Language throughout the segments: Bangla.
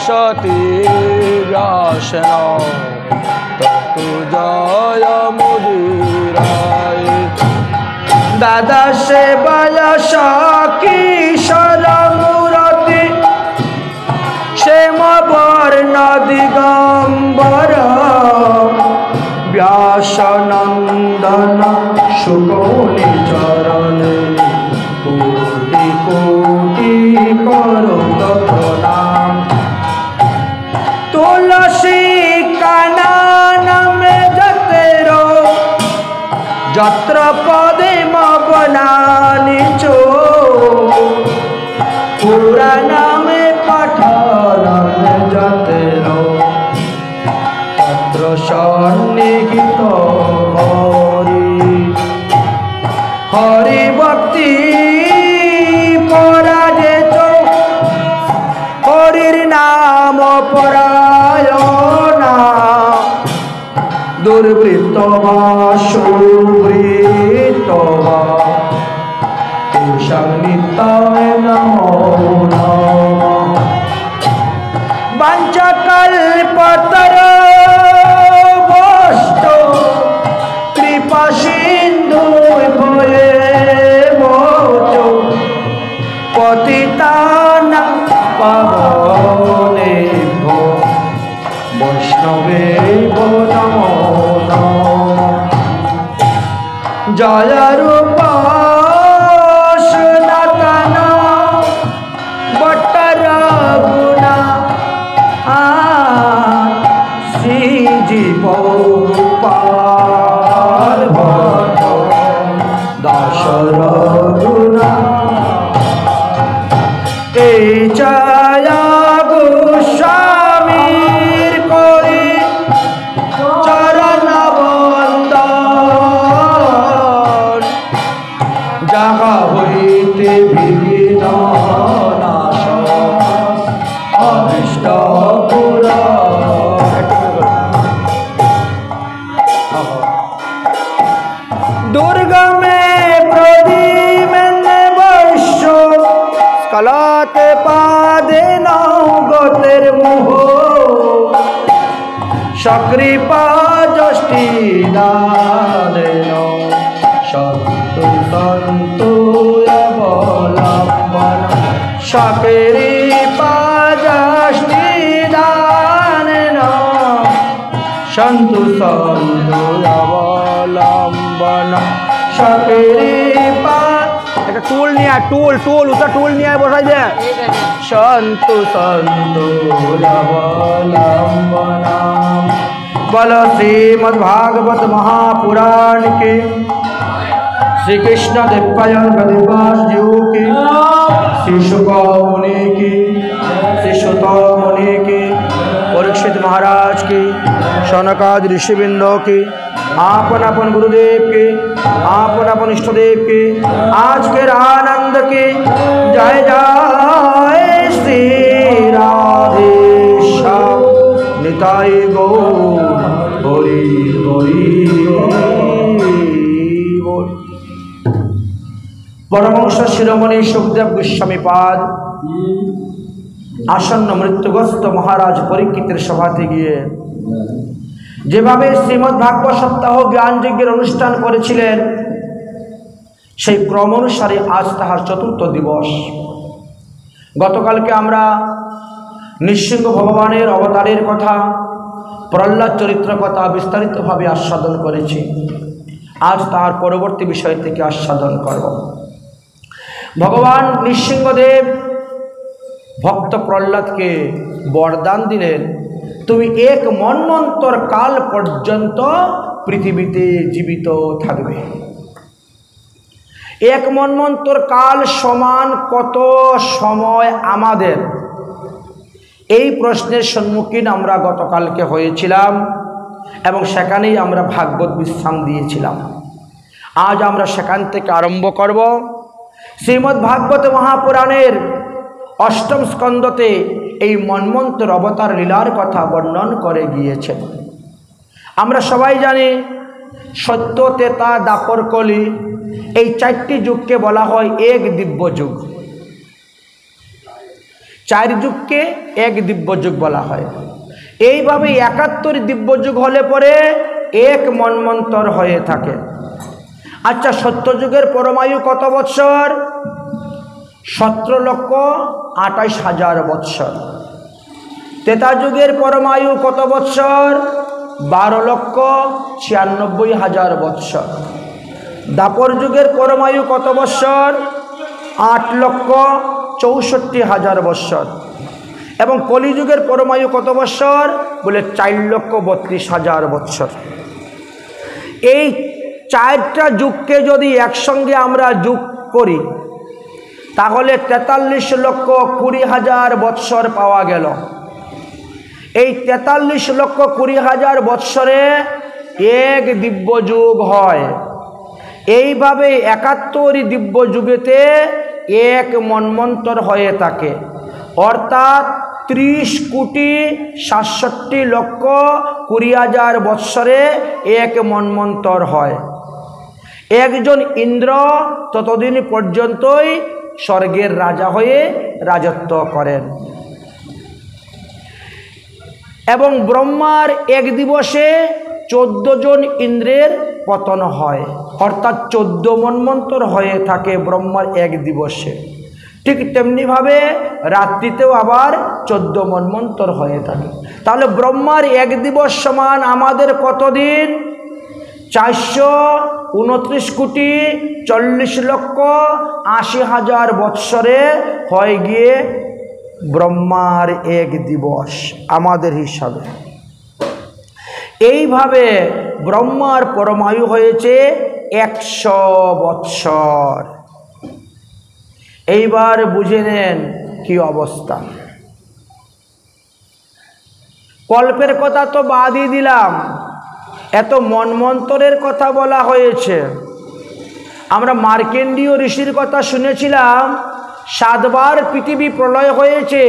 सती व्यासेन ततु जय मुदिराय दादा से बयस किशोर मूर्ति श्याम वर्ण दिगंबर व्यासनंदन सुगौनि चरणे कोटि कोटि करो प्रणाम तुलसी कानन में जतेरो जत्र पदे मबनानि चो पुराण में पठन में जतेरो तत्र सन्निहित हरि हरि भक्ति पराजे चो हरिर नाम परायणा दुर्वृत्त वा सुवृत्त वा तेषां नित्याय नमो नमः वाञ्छाकल्पतरुभ्यश्च कृपा सिन्धुभ्यो पतितानां पावनेभ्यो वैष्णवेभ्यो नमो नमः जय रूप सनातन बट्टर गुणा श्री जीव गोपाल भट्ट दास रघुना जय गोस्वामीर कोई चरण बंदन जगा हईते विघ्न नाश अभिष्ट पूरा दुर्गा में प्रदीप वैश्य कलाते पादे नौगतेर मोह सक्रीपा जष्टि दानेन सन्तु सन्तु अवलम्बन सक्रीपा जष्टि दानेन सन्तु सन्तु अवलम्बन सक्रीपा टूल नहीं है टूल टूल उसका टूल नहीं है बोला दे संतु संतु बल श्रीमद्भागवत महापुराण के श्री कृष्ण देवपायन वेदव्यास जी की श्री शुक मुनि की श्री सुत मुनि की परीक्षित महाराज की शौनकादि ऋषिवृंद की आपन अपन गुरुदेव के आपन अपन इष्टदेव के आज के आनंद के जय जय श्री राधेश्याम निताय गौर हरि हरि बोल। परमहंस शिरोमणि सुखदेव गोस्वामी पाद आसन्न मृत्युग्रस्त महाराज परीक्षितेर सभाते गिये যেভাবে শ্রীমদ্ ভাগবত সপ্তাহ জ্ঞান যজ্ঞের অনুষ্ঠান করেছিলেন সেই ক্রম অনুসারে আজ তাহার চতুর্থ দিবস। গতকালকে আমরা নৃসিংহ ভগবানের অবতারের কথা প্রহ্লাদ চরিত্র কথা বিস্তারিতভাবে আস্বাদন করেছি। আজ তাহার পরবর্তী বিষয় থেকে আস্বাদন করব। ভগবান নৃসিংহদেব ভক্ত প্রহ্লাদকে বরদান দিলেন তুমি এক মন্বন্তর কাল পর্যন্ত পৃথিবীতে জীবিত থাকবে। এক মন্বন্তর কাল সমান কত সময় আমাদের, এই প্রশ্নের সম্মুখীন আমরা গতকালকে হয়েছিলাম এবং সেখানেই আমরা ভাগবত বিশ্রাম দিয়েছিলাম। আজ আমরা সেখান থেকে আরম্ভ করব। শ্রীমদ্ ভাগবত মহাপুরাণের অষ্টম স্কন্ধতে এই মন্বন্তর অবতার লীলার কথা বর্ণন করে গিয়েছেন। আমরা সবাই জানি সত্য, ত্রেতা, দ্বাপর, কলি এই চারটি যুগকে বলা হয় এক দিব্য যুগ। 4 যুগকে এক দিব্যযুগ বলা হয়। এইভাবে 71 দিব্যযুগ হলে পরে এক মন্বন্তর হয়ে থাকে। আচ্ছা, সত্যযুগের পরমায়ু কত বৎসর? 17,28,000 বৎসর। ত্রেতা যুগের পরমায়ু কত বৎসর? 12,96,000 বৎসর। দ্বাপর যুগের পরমায়ু কত বৎসর? 8,64,000 বৎসর। এবং কলিযুগের পরমায়ু কত বৎসর? বলে 4,32,000 বৎসর। এই 4টা যুগকে যদি একসঙ্গে আমরা যোগ করি তাহলে 43,20,000 বৎসর পাওয়া গেল। এই 43,20,000 বৎসরে এক দিব্যযুগ হয়। এইভাবে 71 দিব্যযুগেতে এক মন্বন্তর হয়ে থাকে, অর্থাৎ 30,67,20,000 বৎসরে এক মন্বন্তর হয়। একজন ইন্দ্র ততদিন পর্যন্তই স্বর্গের রাজা হয়ে রাজত্ব করেন। এবং ব্রহ্মার এক দিবসে 14 জন ইন্দ্রের পতন হয়, অর্থাৎ 14 মন্বন্তর হয়ে থাকে ব্রহ্মার এক দিবসে। ঠিক তেমনিভাবে রাত্রিতেও আবার 14 মন্বন্তর হয়ে থাকে। তাহলে ব্রহ্মার এক দিবস সমান আমাদের কতদিন? 429,40,80,000 বৎসরে হয়ে গিয়ে ব্রহ্মার এক দিবস আমাদের হিসাবে। এইভাবে ব্রহ্মার পরমায়ু হয়েছে 100 বৎসর। এইবার বুঝে নেন কি অবস্থা। কল্পের কথা তো বাদই দিলাম, এত মন্বন্তরের কথা বলা হয়েছে। আমরা মার্কেন্ডীয় ঋষির কথা শুনেছিলাম, 7 বার পৃথিবী প্রলয় হয়েছে,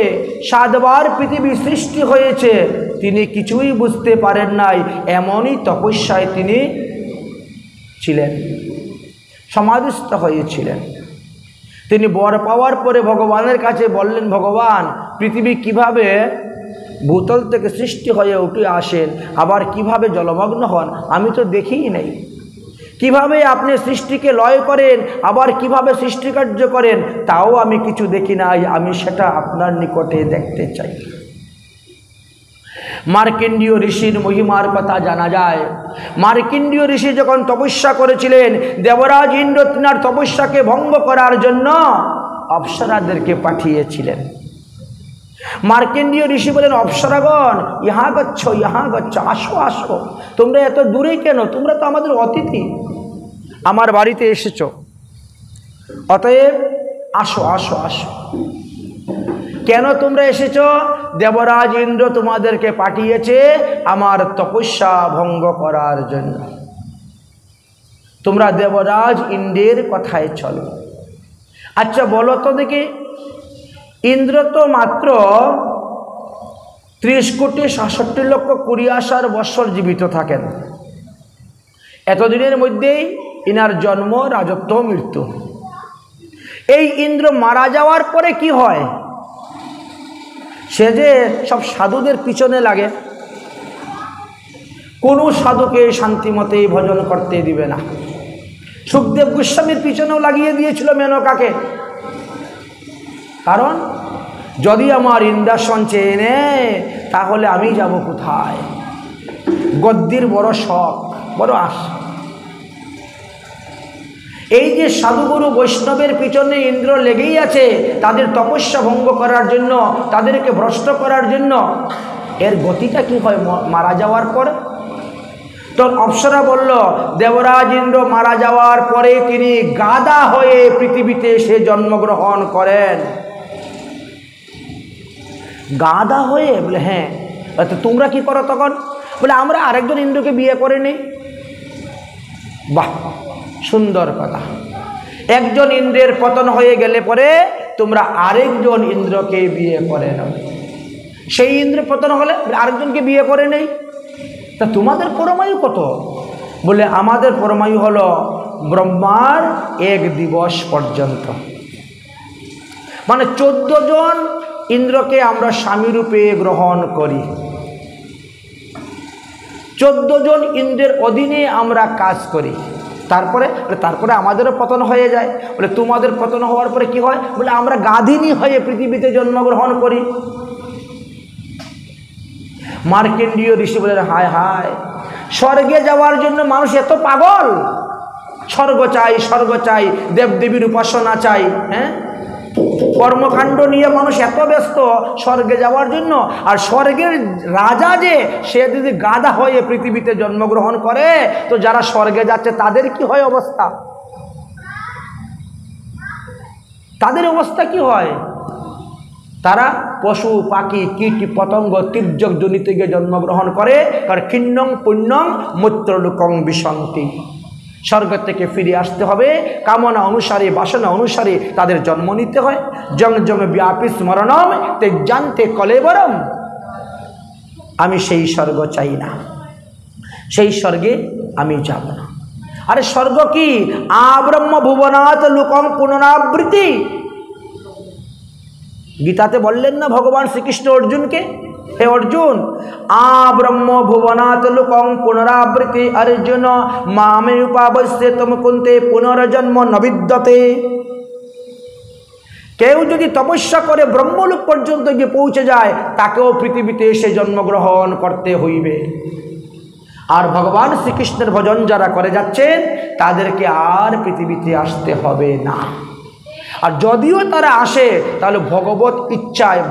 7 বার পৃথিবী সৃষ্টি হয়েছে। তিনি কিছুই বুঝতে পারেন নাই, এমনই তপস্যায় তিনি ছিলেন, সমাধিস্থ হয়েছিলেন। তিনি বর পাওয়ার পরে ভগবানের কাছে বললেন, ভগবান পৃথিবী কিভাবে ভূতল থেকে সৃষ্টি হয়ে উঠে আসেন, আবার কিভাবে জলমগ্ন হন, আমি তো দেখিই নাই। কিভাবে আপনি সৃষ্টিকে লয় করেন, আবার কিভাবে সৃষ্টিকার্য করেন, তাও আমি কিছু দেখি নাই। আমি সেটা আপনার নিকটে দেখতে চাই। মার্কেন্ডীয় ঋষির মহিমার কথা জানা যায়। মার্কেন্ডীয় ঋষি যখন তপস্যা করেছিলেন, দেবরাজ ইন্দ্র তিনার তপস্যাকে ভঙ্গ করার জন্য অপ্সরাদেরকে পাঠিয়েছিলেন। মার্কেন্ডীয় ঋষি বলেন, অপ্সরাগণ ইহা গচ্ছ, ইহা গচ্ছ, আসো আসো, তোমরা এত দূরে কেন? তোমরা তো আমাদের অতিথি, আমার বাড়িতে এসেছ, অতএব আসো আসো আসো। কেন তোমরা এসেছ? দেবরাজ ইন্দ্র তোমাদেরকে পাঠিয়েছে আমার তপস্যা ভঙ্গ করার জন্য। তোমরা দেবরাজ ইন্দ্রের কথায় চলো। আচ্ছা বলো তো দেখি, ইন্দ্র তো মাত্র 30,67,20,000 বৎসর জীবিত থাকেন। এতদিনের মধ্যেই ইনার জন্ম, রাজত্ব, মৃত্যু। এই ইন্দ্র মারা যাওয়ার পরে কি হয়? সে যে সব সাধুদের পিছনে লাগে, কোনো সাধুকে শান্তিমতে ভজন করতে দিবে না। সুখদেব গোস্বামীর পিছনেও লাগিয়ে দিয়েছিল মেনকাকে। কারণ যদি আমার ইন্দ্রাসন চেয়ে নেয় তাহলে আমি যাব কোথায়? গদ্দির বড় শখ, বড় আশা। এই যে সাধুগুরু বৈষ্ণবের পিছনে ইন্দ্র লেগেই আছে, তাদের তপস্যা ভঙ্গ করার জন্য, তাদেরকে ভ্রষ্ট করার জন্য। এর গতিটা কি হয় মারা যাওয়ার পর? তো অপ্সরা বলল, দেবরাজ ইন্দ্র মারা যাওয়ার পরে তিনি গাধা হয়ে পৃথিবীতে এসে জন্মগ্রহণ করেন। গাধা হয়ে? বলে হ্যাঁ। তো তোমরা কি করো তখন? বলে আমরা আরেকজন ইন্দ্রকে বিয়ে করে নিই। বাহ, সুন্দর কথা। একজন ইন্দ্রের পতন হয়ে গেলে পরে তোমরা আরেকজন ইন্দ্রকে বিয়ে করে নাও। সেই ইন্দ্র পতন হলে আরেকজনকে বিয়ে করে নেই। তা তোমাদের পরমায়ু কত? বলে আমাদের পরমায়ু হলো ব্রহ্মার এক দিবস পর্যন্ত। মানে 14 জন ইন্দ্রকে আমরা স্বামী রূপে গ্রহণ করি, 14 জন ইন্দ্রের অধীনে আমরা কাজ করি, তারপরে আমাদেরও পতন হয়ে যায়। বলে তোমাদের পতন হওয়ার পরে কি হয়? বলে আমরা গাধিনী হয়ে পৃথিবীতে জন্মগ্রহণ করি। মার্কেন্ডীয় ঋষি বলে, হায় হায়, স্বর্গে যাওয়ার জন্য মানুষ এত পাগল, স্বর্গ চাই, স্বর্গ চাই, দেবদেবীর উপাসনা চাই, হ্যাঁ, কর্মকাণ্ড নিয়ে মানুষ এত ব্যস্ত স্বর্গে যাওয়ার জন্য। আর স্বর্গের রাজা যে, সে যদি গাধা হয়ে পৃথিবীতে জন্মগ্রহণ করে, তো যারা স্বর্গে যাচ্ছে তাদের কি হয় অবস্থা? তাদের অবস্থা কি হয়? তারা পশু পাখি কীট পতঙ্গ তির্যক জনিতে গিয়ে জন্মগ্রহণ করে। কারণ ক্ষিন্নং পুণ্যং মূত্রলোকং বিশন্তি, স্বর্গ থেকে ফিরে আসতে হবে, কামনা অনুসারে বাসনা অনুসারে তাদের জন্ম নিতে হয়। জং জং ব্যাপী স্মরণম তে জানতে কলেবরম, আমি সেই স্বর্গ চাই না, সেই স্বর্গে আমি যাব না। আরে স্বর্গ কি? আব্রহ্ম ভুবনাথ লোকং পুনরাবৃত্তি। গীতাতে বললেন না ভগবান শ্রীকৃষ্ণ অর্জুনকে, হে অর্জুন, আব্রহ্ম ভুবনাথ লোকং পুনরাবৃত্তি অর্জুন মামে উপাবশ্যে তম কুন্তে পুনর্জন্ম নবিদ্যতে। কেউ যদি তপস্যা করে ব্রহ্মলোক পর্যন্ত গিয়ে পৌঁছে যায়, তাকেও পৃথিবীতে এসে জন্মগ্রহণ করতে হইবে। আর ভগবান শ্রীকৃষ্ণের ভজন যারা করে যাচ্ছেন, তাদেরকে আর পৃথিবীতে আসতে হবে না। আর যদিও তারা আসে, তাহলে ভগবত ইচ্ছায়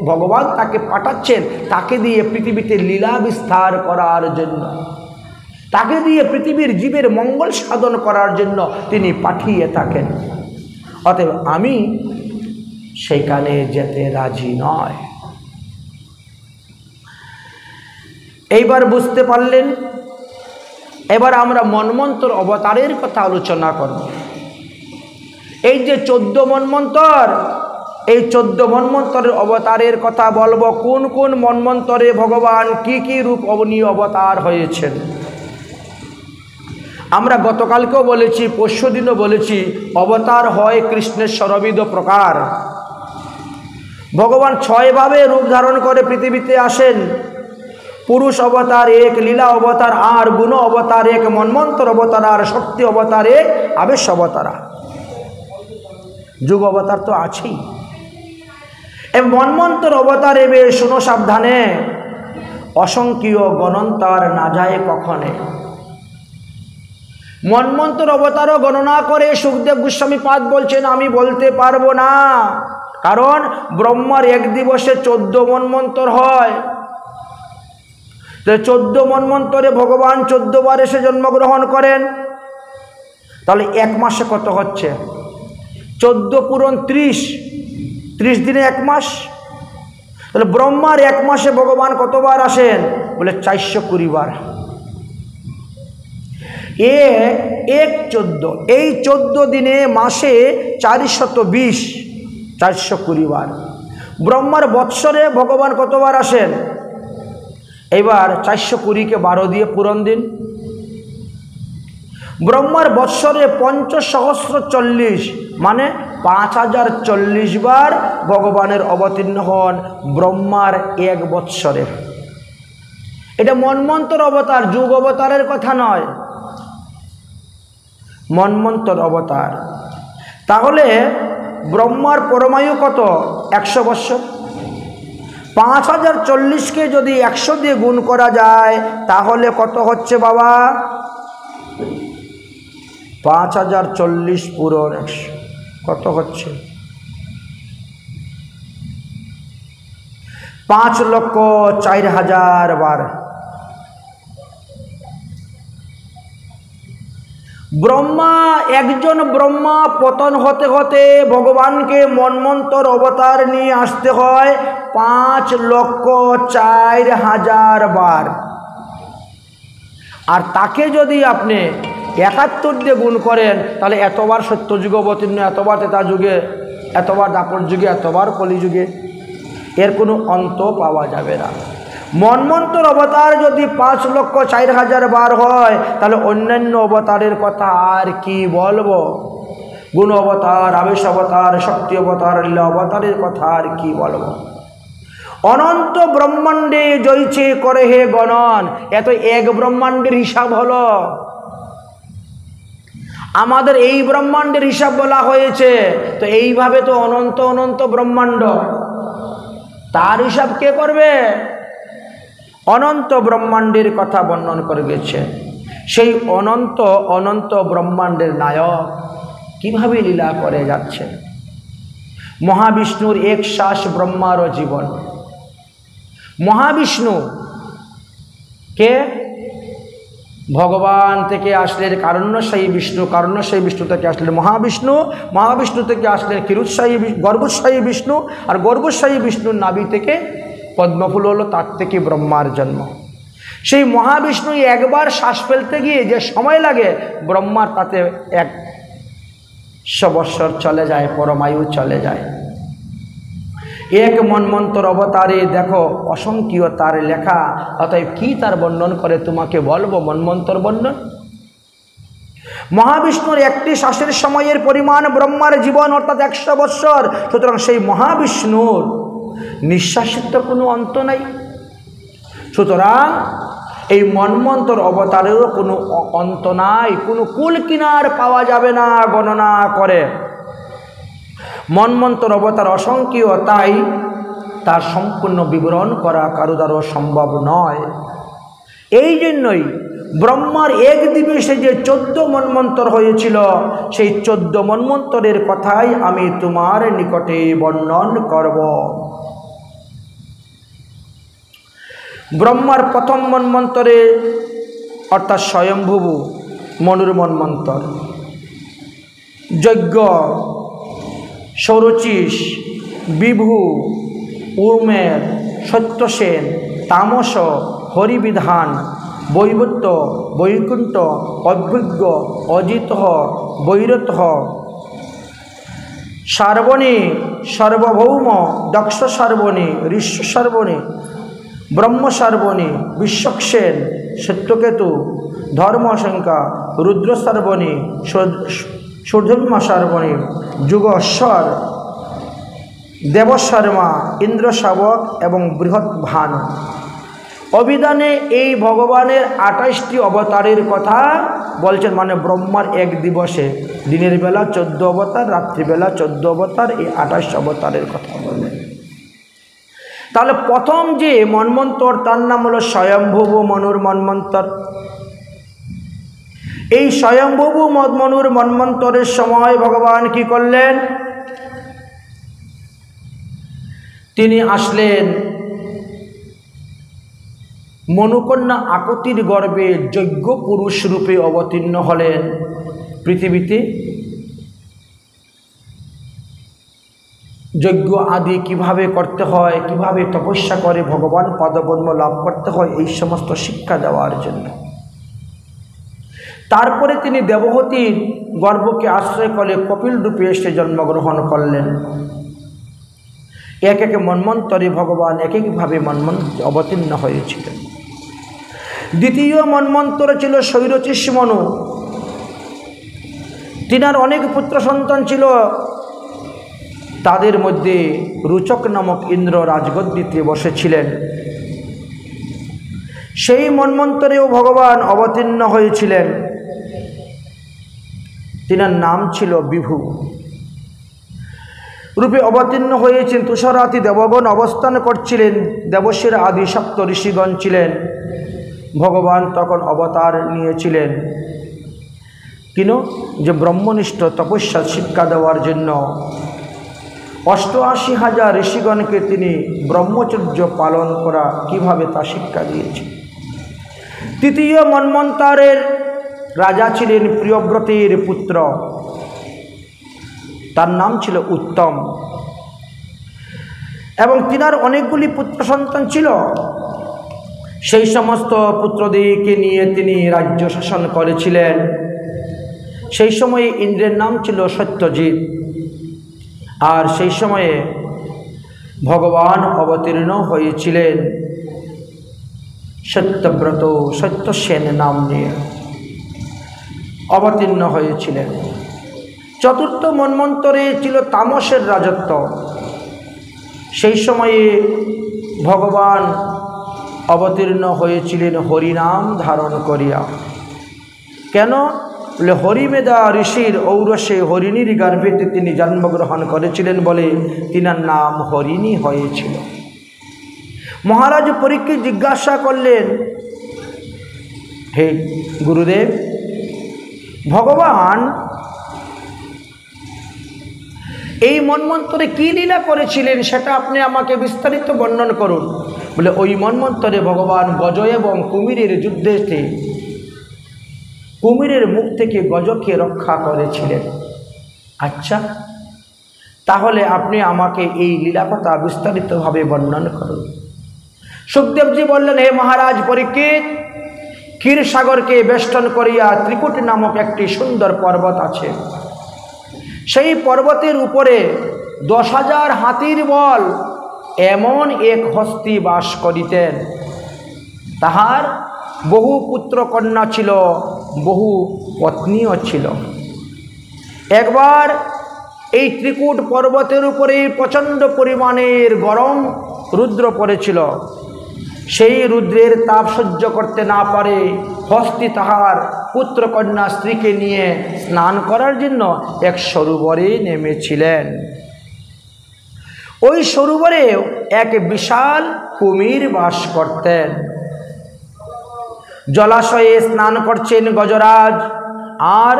ভগবান তাকে পাঠাচ্ছেন, তাকে দিয়ে পৃথিবীতে লীলা বিস্তার করার জন্য, তাকে দিয়ে পৃথিবীর জীবের মঙ্গল সাধন করার জন্য তিনি পাঠিয়ে থাকেন। অতএব আমি সেখানে যেতে রাজি নয়। এইবার বুঝতে পারলেন? এবার আমরা মন্বন্তর অবতারের কথা আলোচনা করব। এই যে 14 মন্বন্তর, এই 14 মন্বন্তরের অবতারের কথা বলবো। কোন কোন মন্বন্তরে ভগবান কি কি রূপ নিয়ে অবতার হয়েছেন। আমরা গতকালকেও বলেছি, পরশুদিনও বলেছি, অবতার হয় কৃষ্ণের ষড়বিধ প্রকার। ভগবান 6 ভাবে রূপ ধারণ করে পৃথিবীতে আসেন। পুরুষ অবতার 1, লীলা অবতার 8, গুণ অবতার 1, মন্বন্তর অবতার আর শক্তি অবতার 1, আবেশ অবতারা, যুগ অবতার তো আছেই। এই মন্বন্তর অবতার এবে শুনো সাবধানে, অসংখ্য গণন্তর না যায় কখনে। মন্বন্তর অবতারও গণনা করে সুখদেব গোস্বামী পাদ বলছেন, আমি বলতে পারবো না। কারণ ব্রহ্মার 1 দিবসে 14 মন্বন্তর হয়। 14 মন্বন্তরে ভগবান 14 বার এসে জন্মগ্রহণ করেন। তাহলে 1 মাসে কত হচ্ছে? 14 পূরণ 30, 30 দিনে 1 মাস। তাহলে ব্রহ্মার 1 মাসে ভগবান কতবার আসেন? বলে 420 বার। 14, এই 14 দিনে মাসে 420, 420 বার। ব্রহ্মার বৎসরে ভগবান কতবার আসেন? এবার 420 কে 12 দিয়ে পূরণ দিন। ব্রহ্মার বৎসরে 5,040, মানে 5040 বার ভগবানের অবতীর্ণ হন ব্রহ্মার 1 বৎসরে। এটা মন্বন্তর অবতার, যুগ অবতারের কথা নয়, মন্বন্তর অবতার। তাহলে ব্রহ্মার পরমায়ু কত? 100 বৎসর। 5040কে যদি 100 দিয়ে গুণ করা যায়, তাহলে কত হচ্ছে বাবা? 5040 পূরণ 100 কত হচ্ছে? 5,04,000 বার। ব্রহ্মা, একজন ব্রহ্মা পতন হতে হতে ভগবানকে মন্বন্তর অবতার নিয়ে আসতে হয় 5,04,000 বার। আর তাকে যদি আপনি 71 দিয়ে গুণ করেন, তাহলে এতবার সত্যযুগ অবতীর্ণ, এতবার ত্রেতা যুগে, এতবার দাপর যুগে, এতবার কলিযুগে, এর কোনো অন্ত পাওয়া যাবে না। মন্বন্তর অবতার যদি 5,04,000 বার হয়, তাহলে অন্যান্য অবতারের কথা আর কি বলবো। গুণ অবতার, আবেশ অবতার, শক্তি অবতার, লীলা অবতারের কথা আর কি বলবো। অনন্ত ব্রহ্মাণ্ডে জয়ছে করে হে গণন, এত এক ব্রহ্মাণ্ডের হিসাব হলো। আমাদের এই ব্রহ্মাণ্ডের হিসাব বলা হয়েছে, তো এইভাবে তো অনন্ত অনন্ত ব্রহ্মাণ্ড, তার হিসাব কে করবে? অনন্ত ব্রহ্মাণ্ডের কথা বর্ণন করে গেছে। সেই অনন্ত অনন্ত ব্রহ্মাণ্ডের নায়ক কিভাবে লীলা করে যাচ্ছে। মহাবিষ্ণুর এক শ্বাস ব্রহ্মারও জীবন। মহাবিষ্ণু কে? ভগবান থেকে আসলেন কারণ্যশায়ী বিষ্ণু, কারণ্যশায়ী বিষ্ণু থেকে আসলেন মহাবিষ্ণু, মহাবিষ্ণু থেকে আসলেন ক্ষীরোৎসাহী গর্ভোৎসাহী বিষ্ণু, আর গর্ভোৎসাহী বিষ্ণুর নাভি থেকে পদ্মফুল হলো, তার থেকে ব্রহ্মার জন্ম। সেই মহাবিষ্ণু একবার শ্বাস ফেলতে গিয়ে যে সময় লাগে, ব্রহ্মার তাতে 100 বৎসর চলে যায়, পরমায়ু চলে যায়। এক মন্বন্তর অবতারে দেখো অসংখ্য তার লেখা, অতএব কি তার বর্ণন করে তোমাকে বলবো মন্বন্তর বর্ণন। মহাবিষ্ণুর একটি শ্বাসের সময়ের পরিমাণ ব্রহ্মার জীবন, অর্থাৎ 100 বৎসর। সুতরাং সেই মহাবিষ্ণুর নিঃশ্বাসের তো কোনো অন্ত নাই। সুতরাং এই মন্বন্তর অবতারেরও কোনো অন্ত নাই, কোনো কুল কিনার পাওয়া যাবে না গণনা করে। মন্বন্তর অবতার অসংখ্য, তাই তার সম্পূর্ণ বিবরণ করা কারো দ্বারা সম্ভব নয়। এই জন্যই ব্রহ্মার এক দিবসে যে 14 মন্বন্তর হয়েছিল, সেই 14 মন্বন্তরের কথাই আমি তোমার নিকটে বর্ণন করব। ব্রহ্মার প্রথম মন্বন্তরে অর্থাৎ স্বয়ম্ভুব মনুর মন্বন্তর, যজ্ঞ, সৌরচিষ, বিভু, উর্মের, সত্যসেন, তামস, হরিবিধান, বৈবত্য, বৈকুণ্ঠ, অভিজ্ঞ, অজিত, বৈরত, সার্বণী, সার্বভৌম, দক্ষ সার্বণী, ঋষ্য সার্বণী, ব্রহ্ম সার্বণী, বিশ্বক্সেন, সত্যকেতু, ধর্মশঙ্কা, রুদ্র সার্বণী, সূর্যম্মা সার্বণী, যুগস্বর, দেবশর্মা, ইন্দ্র শাবক এবং বৃহৎ ভানু। অভিধানে এই ভগবানের 28টি অবতারের কথা বলছেন, মানে ব্রহ্মার এক দিবসে দিনের বেলা 14 অবতার, রাত্রিবেলা 14 অবতার, এই 28 অবতারের কথা বলেন। তাহলে প্রথম যে মন্বন্তর তার নাম হলো স্বয়ম্ভুব মনুর মন্বন্তর। এই স্বয়ম্ভুব মনুর মন্বন্তরের সময় ভগবান কি করলেন? তিনি আসলেন মনুকন্যা আকতির গর্ভে যজ্ঞ পুরুষ রূপে অবতীর্ণ হলেন পৃথিবীতে। যজ্ঞ আদি কিভাবে করতে হয়, কিভাবে তপস্যা করে ভগবান পদপদ্ম লাভ করতে হয়, এই সমস্ত শিক্ষা দেওয়ার জন্য। তারপরে তিনি দেবহতীর গর্ভকে আশ্রয় করে কপিল রূপে এসে জন্মগ্রহণ করলেন। এক এক মন্বন্তরে ভগবান এক একভাবে অবতীর্ণ হয়েছিলেন। দ্বিতীয় মন্বন্তর ছিল সৌরচিষ মনু। তিনার অনেক পুত্র সন্তান ছিল, তাদের মধ্যে রুচক নামক ইন্দ্র রাজগদ্দিতে বসেছিলেন। সেই মন্বন্তরেও ভগবান অবতীর্ণ হয়েছিলেন। তিনার নাম ছিল বিভু। রূপে অবতীর্ণ হয়েছেন। তুষারাতি দেবগণ অবস্থান করছিলেন, দেবশ্রীর আদি সপ্ত ঋষিগণ ছিলেন। ভগবান তখন অবতার নিয়েছিলেন কেন? যে ব্রহ্মনিষ্ঠ তপস্যা শিক্ষা দেওয়ার জন্য 88,000 ঋষিগণকে তিনি ব্রহ্মচর্য পালন করা কিভাবে তা শিক্ষা দিয়েছেন। তৃতীয় মন্বন্তরের রাজা ছিলেন প্রিয়ব্রতের পুত্র, তার নাম ছিল উত্তম, এবং তিনার অনেকগুলি পুত্র সন্তান ছিল। সেই সমস্ত পুত্রদিকে নিয়ে তিনি রাজ্য শাসন করেছিলেন। সেই সময়ে ইন্দ্রের নাম ছিল সত্যজিৎ, আর সেই সময়ে ভগবান অবতীর্ণ হয়েছিলেন সত্যব্রত, সত্যসেন নাম নিয়ে অবতীর্ণ হয়েছিলেন। চতুর্থ মন্বন্তরে ছিল তামসের রাজত্ব। সেই সময়ে ভগবান অবতীর্ণ হয়েছিলেন হরিনাম ধারণ করিয়া। কেন? বলে হরিমেধা ঋষির ঔরসে হরিণীর গর্ভেতে তিনি জন্মগ্রহণ করেছিলেন বলে তিনার নাম হরিণী হয়েছিল। মহারাজ পরীক্ষিত জিজ্ঞাসা করলেন, হে গুরুদেব, ভগবান এই মন্বন্তরে কি লীলা করেছিলেন সেটা আপনি আমাকে বিস্তারিত বর্ণন করুন। বলে ওই মন্বন্তরে ভগবান গজ এবং কুমিরের যুদ্ধেতে কুমিরের মুখ থেকে গজকে রক্ষা করেছিলেন। আচ্ছা, তাহলে আপনি আমাকে এই লীলা কথা বিস্তারিতভাবে বর্ণন করুন। সুখদেবজি বললেন, হে মহারাজ পরীক্ষিত, ক্ষীরসাগরকে বেষ্টন করিয়া ত্রিকুট নামক একটি সুন্দর পর্বত আছে। সেই পর্বতের উপরে 10,000 হাতির বল এমন এক হস্তি বাস করিতেন। তাহার বহু পুত্র কন্যা ছিল, বহু পত্নীও ছিল। একবার এই ত্রিকুট পর্বতের উপরে প্রচণ্ড পরিমাণের গরম রুদ্র পড়েছিল। সেই রুদ্রের তাপ সহ্য করতে না পারে হস্তি তাহার পুত্রকন্যা স্ত্রীকে নিয়ে স্নান করার জন্য এক সরোবরে নেমেছিলেন। ওই সরোবরে এক বিশাল কুমির বাস করতেন। জলাশয়ে স্নান করছেন গজরাজ আর